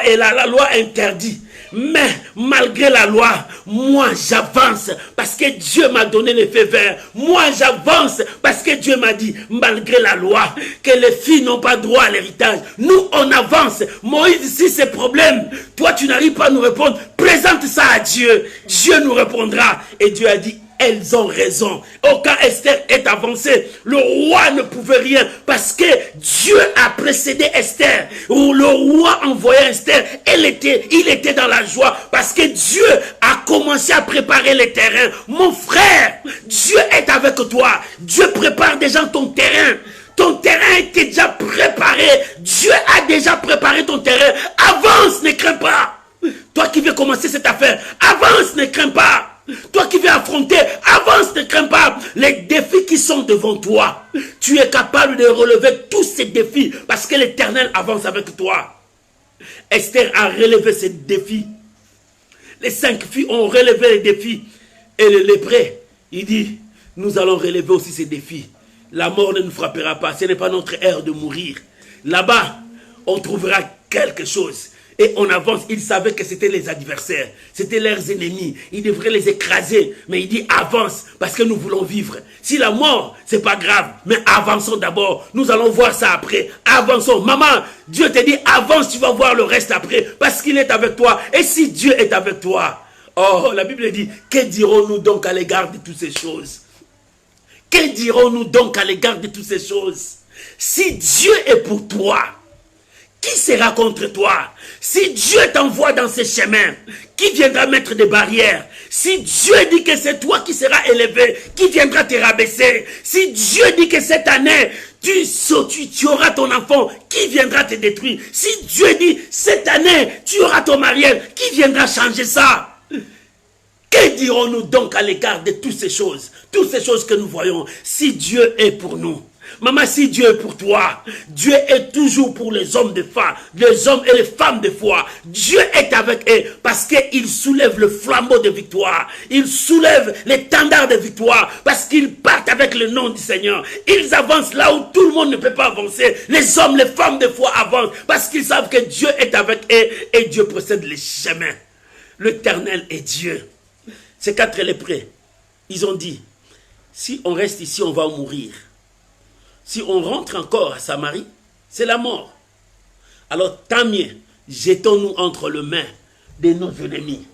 est là, la loi interdit. Mais malgré la loi, moi j'avance parce que Dieu m'a donné le feu vert. Moi j'avance parce que Dieu m'a dit, malgré la loi, que les filles n'ont pas droit à l'héritage. Nous on avance. Moïse, si c'est problème, toi tu n'arrives pas à nous répondre, présente ça à Dieu. Dieu nous répondra. Et Dieu a dit, elles ont raison. Quand Esther est avancée, le roi ne pouvait rien parce que Dieu a précédé Esther. Le roi envoyait Esther, il était dans la joie parce que Dieu a commencé à préparer les terrains. Mon frère, Dieu est avec toi. Dieu prépare déjà ton terrain. Ton terrain était déjà préparé. Dieu a déjà préparé ton terrain. Avance, ne crains pas. Toi qui veux commencer cette affaire, avance, ne crains pas. Toi qui veux affronter, avance, ne crains pas. Les défis qui sont devant toi, tu es capable de relever tous ces défis parce que l'Éternel avance avec toi. Esther a relevé ces défis. Les 5 filles ont relevé les défis. Et le lépré, il dit, nous allons relever aussi ces défis. La mort ne nous frappera pas. Ce n'est pas notre heure de mourir. Là-bas, on trouvera quelque chose. Et on avance, ils savaient que c'était les adversaires, c'était leurs ennemis, ils devraient les écraser, mais il dit avance, parce que nous voulons vivre. Si la mort, c'est pas grave, mais avançons d'abord, nous allons voir ça après, avançons. Maman, Dieu te dit avance, tu vas voir le reste après, parce qu'il est avec toi, et si Dieu est avec toi, oh, la Bible dit, que dirons-nous donc à l'égard de toutes ces choses? Que dirons-nous donc à l'égard de toutes ces choses? Si Dieu est pour toi, qui sera contre toi? Si Dieu t'envoie dans ces chemins, qui viendra mettre des barrières? Si Dieu dit que c'est toi qui seras élevé, qui viendra te rabaisser? Si Dieu dit que cette année, tu auras ton enfant, qui viendra te détruire? Si Dieu dit cette année, tu auras ton mariage, qui viendra changer ça? Que dirons-nous donc à l'égard de toutes ces choses que nous voyons? Si Dieu est pour nous, maman, si Dieu est pour toi, Dieu est toujours pour les hommes de foi, les hommes et les femmes de foi. Dieu est avec eux parce qu'il soulève le flambeau de victoire. Il soulève l'étendard de victoire parce qu'ils partent avec le nom du Seigneur. Ils avancent là où tout le monde ne peut pas avancer. Les hommes, les femmes de foi avancent parce qu'ils savent que Dieu est avec eux et Dieu précède les chemins. L'Éternel est Dieu. Ces 4 lépreux, ils ont dit, si on reste ici, on va mourir. Si on rentre encore à Samarie, c'est la mort. Alors tant mieux, jetons-nous entre les mains de nos ennemis.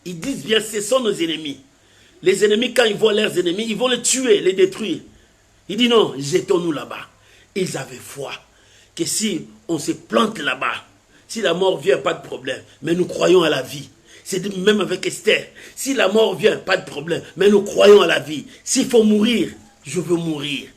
Ils disent bien, ce sont nos ennemis. Les ennemis, quand ils voient leurs ennemis, ils vont les tuer, les détruire. Il dit non, jetons-nous là-bas. Ils avaient foi que si on se plante là-bas, si la mort vient, pas de problème. Mais nous croyons à la vie. C'est même avec Esther. Si la mort vient, pas de problème. Mais nous croyons à la vie. S'il faut mourir, je veux mourir.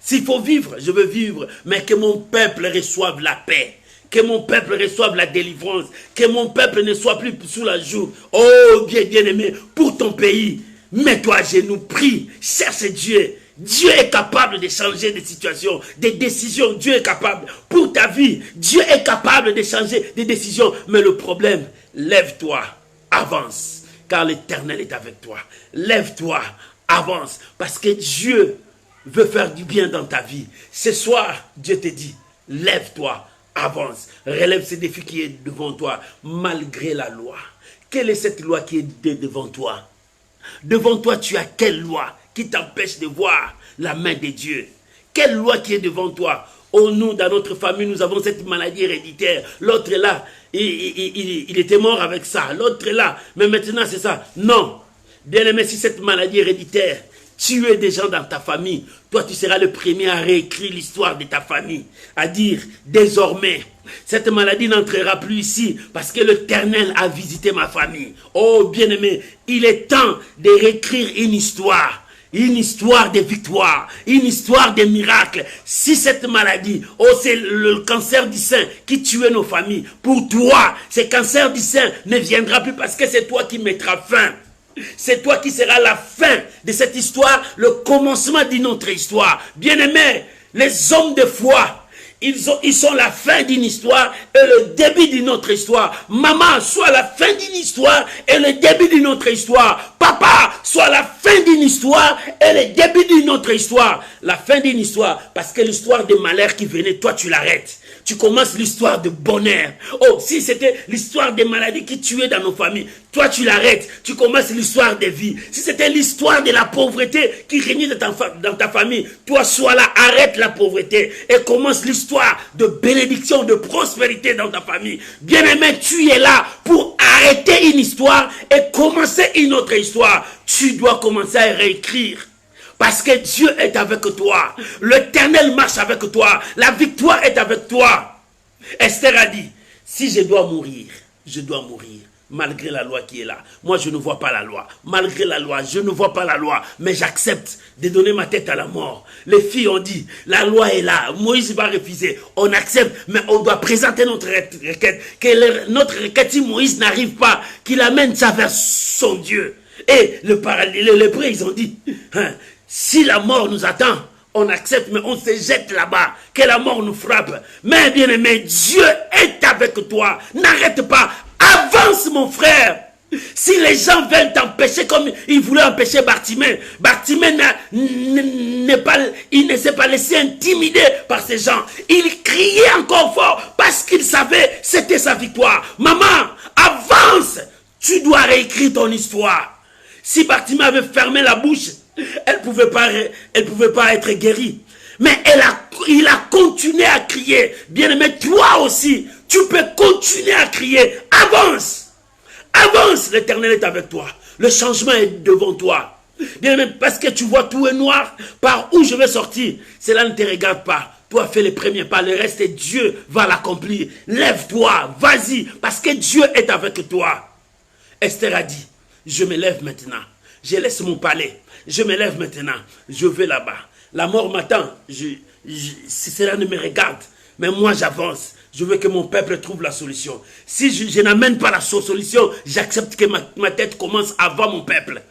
S'il faut vivre, je veux vivre. Mais que mon peuple reçoive la paix. Que mon peuple reçoive la délivrance. Que mon peuple ne soit plus sous la joue. Oh, bien-aimé, pour ton pays, mets-toi à genoux, prie, cherche Dieu. Dieu est capable de changer des situations, des décisions. Dieu est capable. Pour ta vie, Dieu est capable de changer des décisions. Mais le problème, lève-toi, avance, car l'Éternel est avec toi. Lève-toi, avance, parce que Dieu veut faire du bien dans ta vie. Ce soir, Dieu te dit, lève-toi, avance, relève ce défi qui est devant toi, malgré la loi. Quelle est cette loi qui est devant toi? Devant toi, tu as quelle loi qui t'empêche de voir la main de Dieu? Quelle loi qui est devant toi? Oh, nous, dans notre famille, nous avons cette maladie héréditaire. L'autre est là, il était mort avec ça. L'autre est là, mais maintenant c'est ça. Non. Bien-aimé, si cette maladie héréditaire tuait des gens dans ta famille, toi tu seras le premier à réécrire l'histoire de ta famille. À dire, désormais, cette maladie n'entrera plus ici parce que l'Éternel a visité ma famille. Oh, bien-aimé, il est temps de réécrire une histoire. Une histoire de victoire, une histoire de miracles. Si cette maladie, oh c'est le cancer du sein qui tuait nos familles, pour toi, ce cancer du sein ne viendra plus parce que c'est toi qui mettras fin. C'est toi qui seras la fin de cette histoire, le commencement d'une autre histoire. Bien-aimés, les hommes de foi, ils sont la fin d'une histoire et le début d'une autre histoire. Maman, soit la fin d'une histoire et le début d'une autre histoire. Papa, pas soit la fin d'une histoire et le début d'une autre histoire. La fin d'une histoire, parce que l'histoire de malheur qui venait, toi tu l'arrêtes. Tu commences l'histoire de bonheur. Oh, si c'était l'histoire des maladies qui tuaient dans nos familles, toi tu l'arrêtes. Tu commences l'histoire des vies. Si c'était l'histoire de la pauvreté qui régnait dans ta famille, toi sois là, arrête la pauvreté et commence l'histoire de bénédiction, de prospérité dans ta famille. Bien-aimé, tu es là pour arrêter une histoire et commencer une autre histoire. Tu dois commencer à réécrire. Parce que Dieu est avec toi. L'Éternel marche avec toi. La victoire est avec toi. Esther a dit, si je dois mourir, je dois mourir. Malgré la loi qui est là. Moi, je ne vois pas la loi. Malgré la loi, je ne vois pas la loi. Mais j'accepte de donner ma tête à la mort. Les filles ont dit, la loi est là. Moïse va refuser. On accepte, mais on doit présenter notre requête. Que notre requête, si Moïse n'arrive pas, qu'il amène ça vers son Dieu. Et les lépreux, ils ont dit, hein, si la mort nous attend, on accepte, mais on se jette là-bas, que la mort nous frappe. Mais bien aimé, Dieu est avec toi. N'arrête pas, avance mon frère. Si les gens veulent t'empêcher comme ils voulaient empêcher Bartimée, Bartimée il ne s'est pas laissé intimider par ces gens. Il criait encore fort parce qu'il savait que c'était sa victoire. Maman, avance. Tu dois réécrire ton histoire. Si Bartimée avait fermé la bouche, elle pouvait pas être guérie. Mais il a continué à crier. Bien-aimé, toi aussi, tu peux continuer à crier. Avance. Avance, l'Éternel est avec toi. Le changement est devant toi. Bien-aimé, parce que tu vois tout est noir. Par où je vais sortir, cela ne te regarde pas. Toi, fais les premiers pas. Le reste, Dieu va l'accomplir. Lève-toi, vas-y, parce que Dieu est avec toi. Esther a dit, je me lève maintenant. Je laisse mon palais. Je me lève maintenant. Je vais là-bas. La mort m'attend. Si cela ne me regarde, mais moi j'avance. Je veux que mon peuple trouve la solution. Si je n'amène pas la solution, j'accepte que ma tête commence avant mon peuple.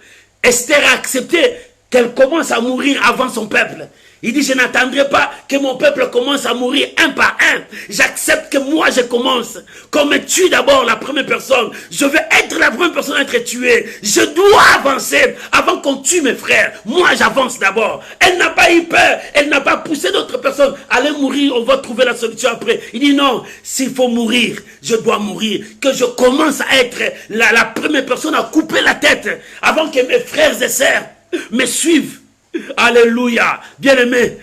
Esther a accepté qu'elle commence à mourir avant son peuple. Il dit, je n'attendrai pas que mon peuple commence à mourir un par un. J'accepte que moi je commence. Qu'on me tue d'abord la première personne. Je veux être la première personne à être tuée. Je dois avancer avant qu'on tue mes frères. Moi j'avance d'abord. Elle n'a pas eu peur. Elle n'a pas poussé d'autres personnes. Allez mourir, on va trouver la solution après. Il dit non, s'il faut mourir, je dois mourir. Que je commence à être la première personne à couper la tête. Avant que mes frères et sœurs me suivent. Alléluia. Bien-aimé,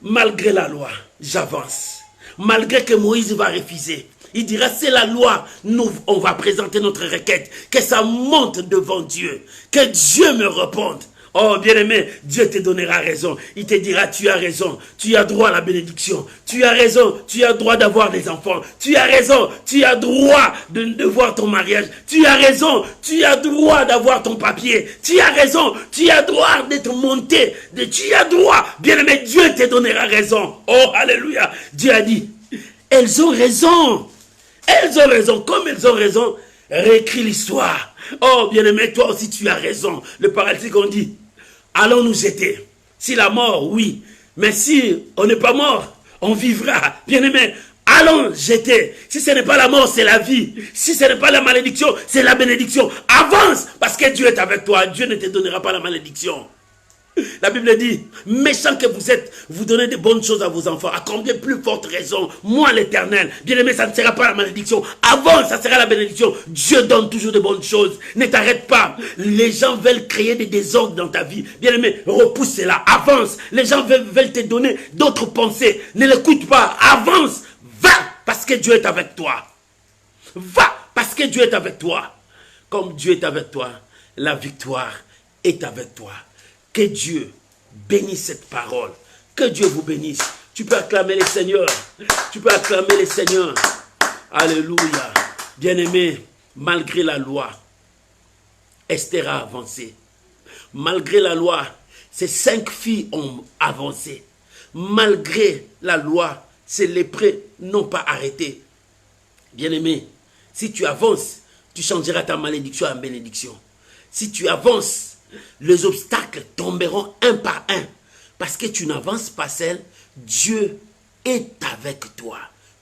malgré la loi, j'avance. Malgré que Moïse va refuser, il dira c'est la loi, nous on va présenter notre requête, que ça monte devant Dieu, que Dieu me réponde. Oh bien-aimé, Dieu te donnera raison. Il te dira tu as raison, tu as droit à la bénédiction. Tu as raison, tu as droit d'avoir des enfants. Tu as raison, tu as droit de voir ton mariage. Tu as raison, tu as droit d'avoir ton papier. Tu as raison, tu as droit d'être monté. Tu as droit, bien-aimé, Dieu te donnera raison. Oh alléluia, Dieu a dit, elles ont raison. Elles ont raison, comme elles ont raison, réécris l'histoire. Oh bien-aimé, toi aussi tu as raison. Le paralytique on dit, allons nous jeter. Si la mort, oui. Mais si on n'est pas mort, on vivra. Bien-aimé, allons jeter. Si ce n'est pas la mort, c'est la vie. Si ce n'est pas la malédiction, c'est la bénédiction. Avance, parce que Dieu est avec toi. Dieu ne te donnera pas la malédiction. La Bible dit, méchant que vous êtes, vous donnez de bonnes choses à vos enfants. À combien plus forte raison, moi l'Éternel. Bien-aimé, ça ne sera pas la malédiction. Avant, ça sera la bénédiction. Dieu donne toujours de bonnes choses. Ne t'arrête pas. Les gens veulent créer des désordres dans ta vie. Bien-aimé, repousse cela. Avance. Les gens veulent te donner d'autres pensées. Ne l'écoute pas. Avance. Va, parce que Dieu est avec toi. Va, parce que Dieu est avec toi. Comme Dieu est avec toi, la victoire est avec toi. Que Dieu bénisse cette parole. Que Dieu vous bénisse. Tu peux acclamer les seigneurs. Tu peux acclamer les seigneurs. Alléluia. Bien-aimé, malgré la loi, Esther a avancé. Malgré la loi, ces 5 filles ont avancé. Malgré la loi, ces lépreux n'ont pas arrêté. Bien-aimé, si tu avances, tu changeras ta malédiction en bénédiction. Si tu avances, les obstacles tomberont un par un. Parce que tu n'avances pas seul, Dieu est avec toi.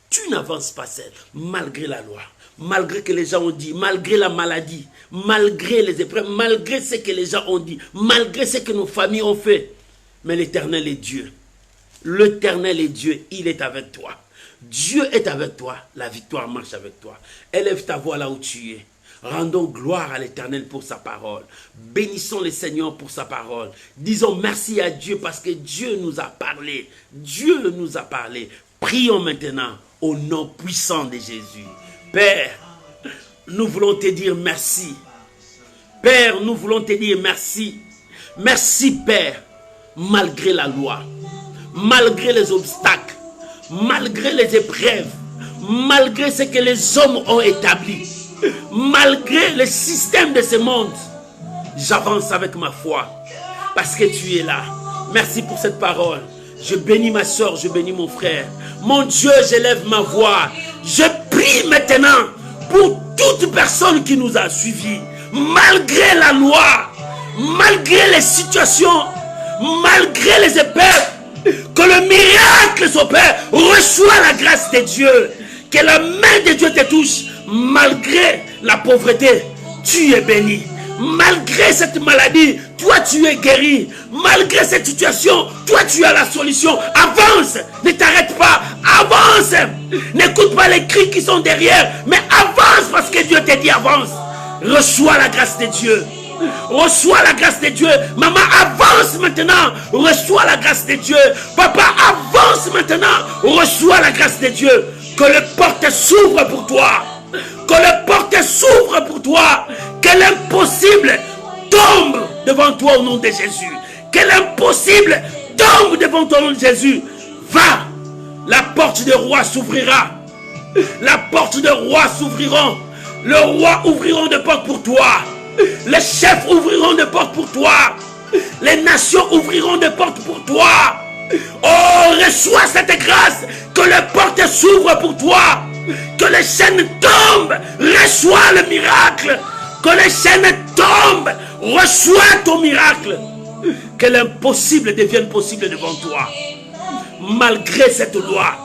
Tu n'avances pas seul, malgré la loi, malgré que les gens ont dit, malgré la maladie, malgré les épreuves, malgré ce que les gens ont dit, malgré ce que nos familles ont fait. Mais l'Éternel est Dieu. L'Éternel est Dieu, il est avec toi. Dieu est avec toi, la victoire marche avec toi. Élève ta voix là où tu es. Rendons gloire à l'Éternel pour sa parole. Bénissons le Seigneur pour sa parole. Disons merci à Dieu parce que Dieu nous a parlé. Dieu nous a parlé. Prions maintenant au nom puissant de Jésus. Père, nous voulons te dire merci. Père, nous voulons te dire merci. Merci Père, malgré la loi, malgré les obstacles, malgré les épreuves, malgré ce que les hommes ont établi, malgré le système de ce monde, j'avance avec ma foi parce que tu es là. Merci pour cette parole. Je bénis ma soeur, je bénis mon frère. Mon Dieu, j'élève ma voix. Je prie maintenant pour toute personne qui nous a suivis, malgré la loi, malgré les situations, malgré les épreuves, que le miracle s'opère. Reçois la grâce de Dieu, que la main de Dieu te touche. Malgré la pauvreté, tu es béni. Malgré cette maladie, toi tu es guéri. Malgré cette situation, toi tu as la solution. Avance, ne t'arrête pas. Avance, n'écoute pas les cris qui sont derrière, mais avance parce que Dieu te dit avance. Reçois la grâce de Dieu. Reçois la grâce de Dieu. Maman, avance maintenant. Reçois la grâce de Dieu. Papa, avance maintenant. Reçois la grâce de Dieu. Que les portes s'ouvrent pour toi. Que les portes s'ouvrent pour toi. Que l'impossible tombe devant toi au nom de Jésus. Que l'impossible tombe devant toi au nom de Jésus. Va. La porte des rois s'ouvrira. La porte des rois s'ouvriront. Les rois ouvriront des portes pour toi. Les chefs ouvriront des portes pour toi. Les nations ouvriront des portes pour toi. Oh, reçois cette grâce. Que les portes s'ouvrent pour toi. Que les chaînes tombent. Reçois le miracle. Que les chaînes tombent. Reçois ton miracle. Que l'impossible devienne possible devant toi. Malgré cette loi,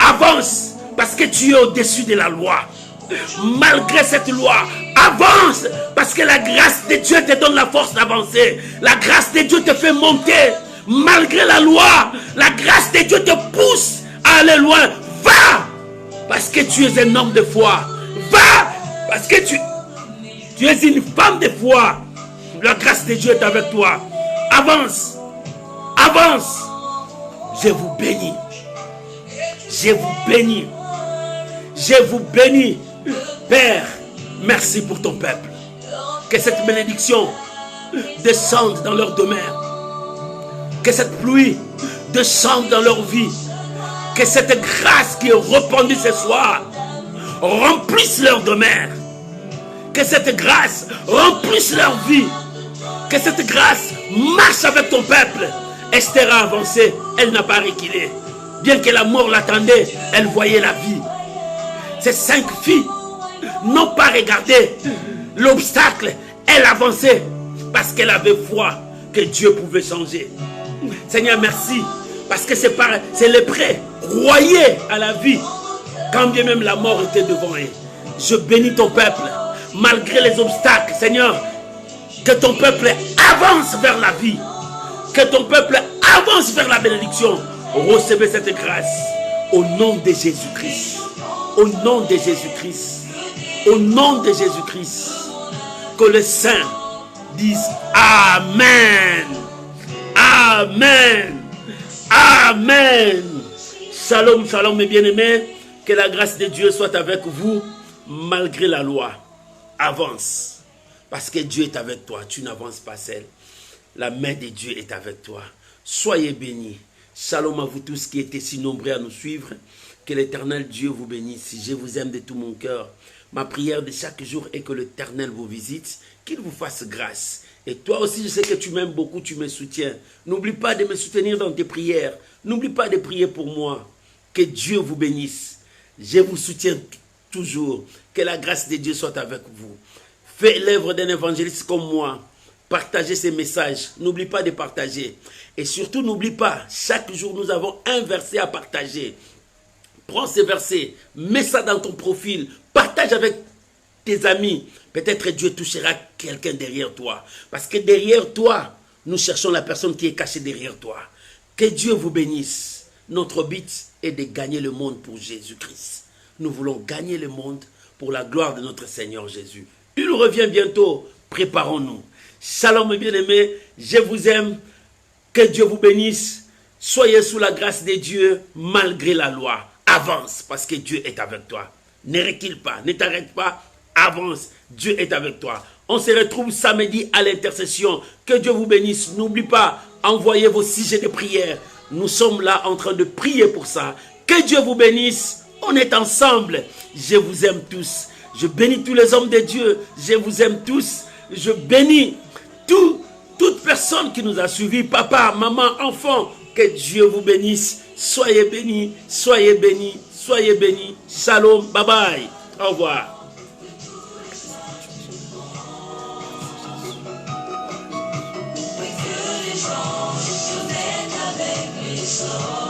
avance parce que tu es au-dessus de la loi. Malgré cette loi, avance parce que la grâce de Dieu te donne la force d'avancer. La grâce de Dieu te fait monter. Malgré la loi, la grâce de Dieu te pousse à aller loin. Va parce que tu es un homme de foi. Va parce que tu es une femme de foi. La grâce de Dieu est avec toi. Avance. Avance. Je vous bénis. Je vous bénis. Je vous bénis. Père, merci pour ton peuple. Que cette bénédiction descende dans leur demeure. Que cette pluie descende dans leur vie. Que cette grâce qui est répandue ce soir remplisse leur demeure. Que cette grâce remplisse leur vie. Que cette grâce marche avec ton peuple. Esther a avancé, elle n'a pas reculé. Bien que la mort l'attendait, elle voyait la vie. Ces 5 filles n'ont pas regardé l'obstacle. Elle avançait parce qu'elle avait foi que Dieu pouvait changer. Seigneur, merci. Parce que c'est les prêts. Croyez à la vie. Quand bien même la mort était devant eux. Je bénis ton peuple. Malgré les obstacles, Seigneur, que ton peuple avance vers la vie. Que ton peuple avance vers la bénédiction. Recevez cette grâce. Au nom de Jésus-Christ. Au nom de Jésus-Christ. Au nom de Jésus-Christ. Que les saints disent Amen. Amen. Amen. Shalom, shalom mes bien-aimés. Que la grâce de Dieu soit avec vous malgré la loi. Avance. Parce que Dieu est avec toi. Tu n'avances pas seul. La main de Dieu est avec toi. Soyez bénis. Shalom à vous tous qui étaient si nombreux à nous suivre. Que l'Éternel Dieu vous bénisse. Je vous aime de tout mon cœur. Ma prière de chaque jour est que l'Éternel vous visite, qu'il vous fasse grâce. Et toi aussi, je sais que tu m'aimes beaucoup, tu me soutiens. N'oublie pas de me soutenir dans tes prières. N'oublie pas de prier pour moi. Que Dieu vous bénisse. Je vous soutiens toujours. Que la grâce de Dieu soit avec vous. Faites l'œuvre d'un évangéliste comme moi. Partagez ces messages. N'oublie pas de partager. Et surtout, n'oublie pas, chaque jour, nous avons un verset à partager. Prends ces versets, mets ça dans ton profil, partage avec tes amis. Peut-être Dieu touchera quelqu'un derrière toi. Parce que derrière toi, nous cherchons la personne qui est cachée derrière toi. Que Dieu vous bénisse. Notre but est de gagner le monde pour Jésus-Christ. Nous voulons gagner le monde pour la gloire de notre Seigneur Jésus. Il revient bientôt. Préparons-nous. Shalom, bien-aimés. Je vous aime. Que Dieu vous bénisse. Soyez sous la grâce de Dieu malgré la loi. Avance parce que Dieu est avec toi. Ne recule pas, ne t'arrête pas. Avance. Dieu est avec toi. On se retrouve samedi à l'intercession. Que Dieu vous bénisse. N'oublie pas, envoyez vos sujets de prière. Nous sommes là en train de prier pour ça. Que Dieu vous bénisse. On est ensemble. Je vous aime tous. Je bénis tous les hommes de Dieu. Je vous aime tous. Je bénis toute personne qui nous a suivis. Papa, maman, enfant. Que Dieu vous bénisse. Soyez bénis. Soyez bénis. Soyez bénis. Shalom. Bye bye. Au revoir. Vous êtes avec les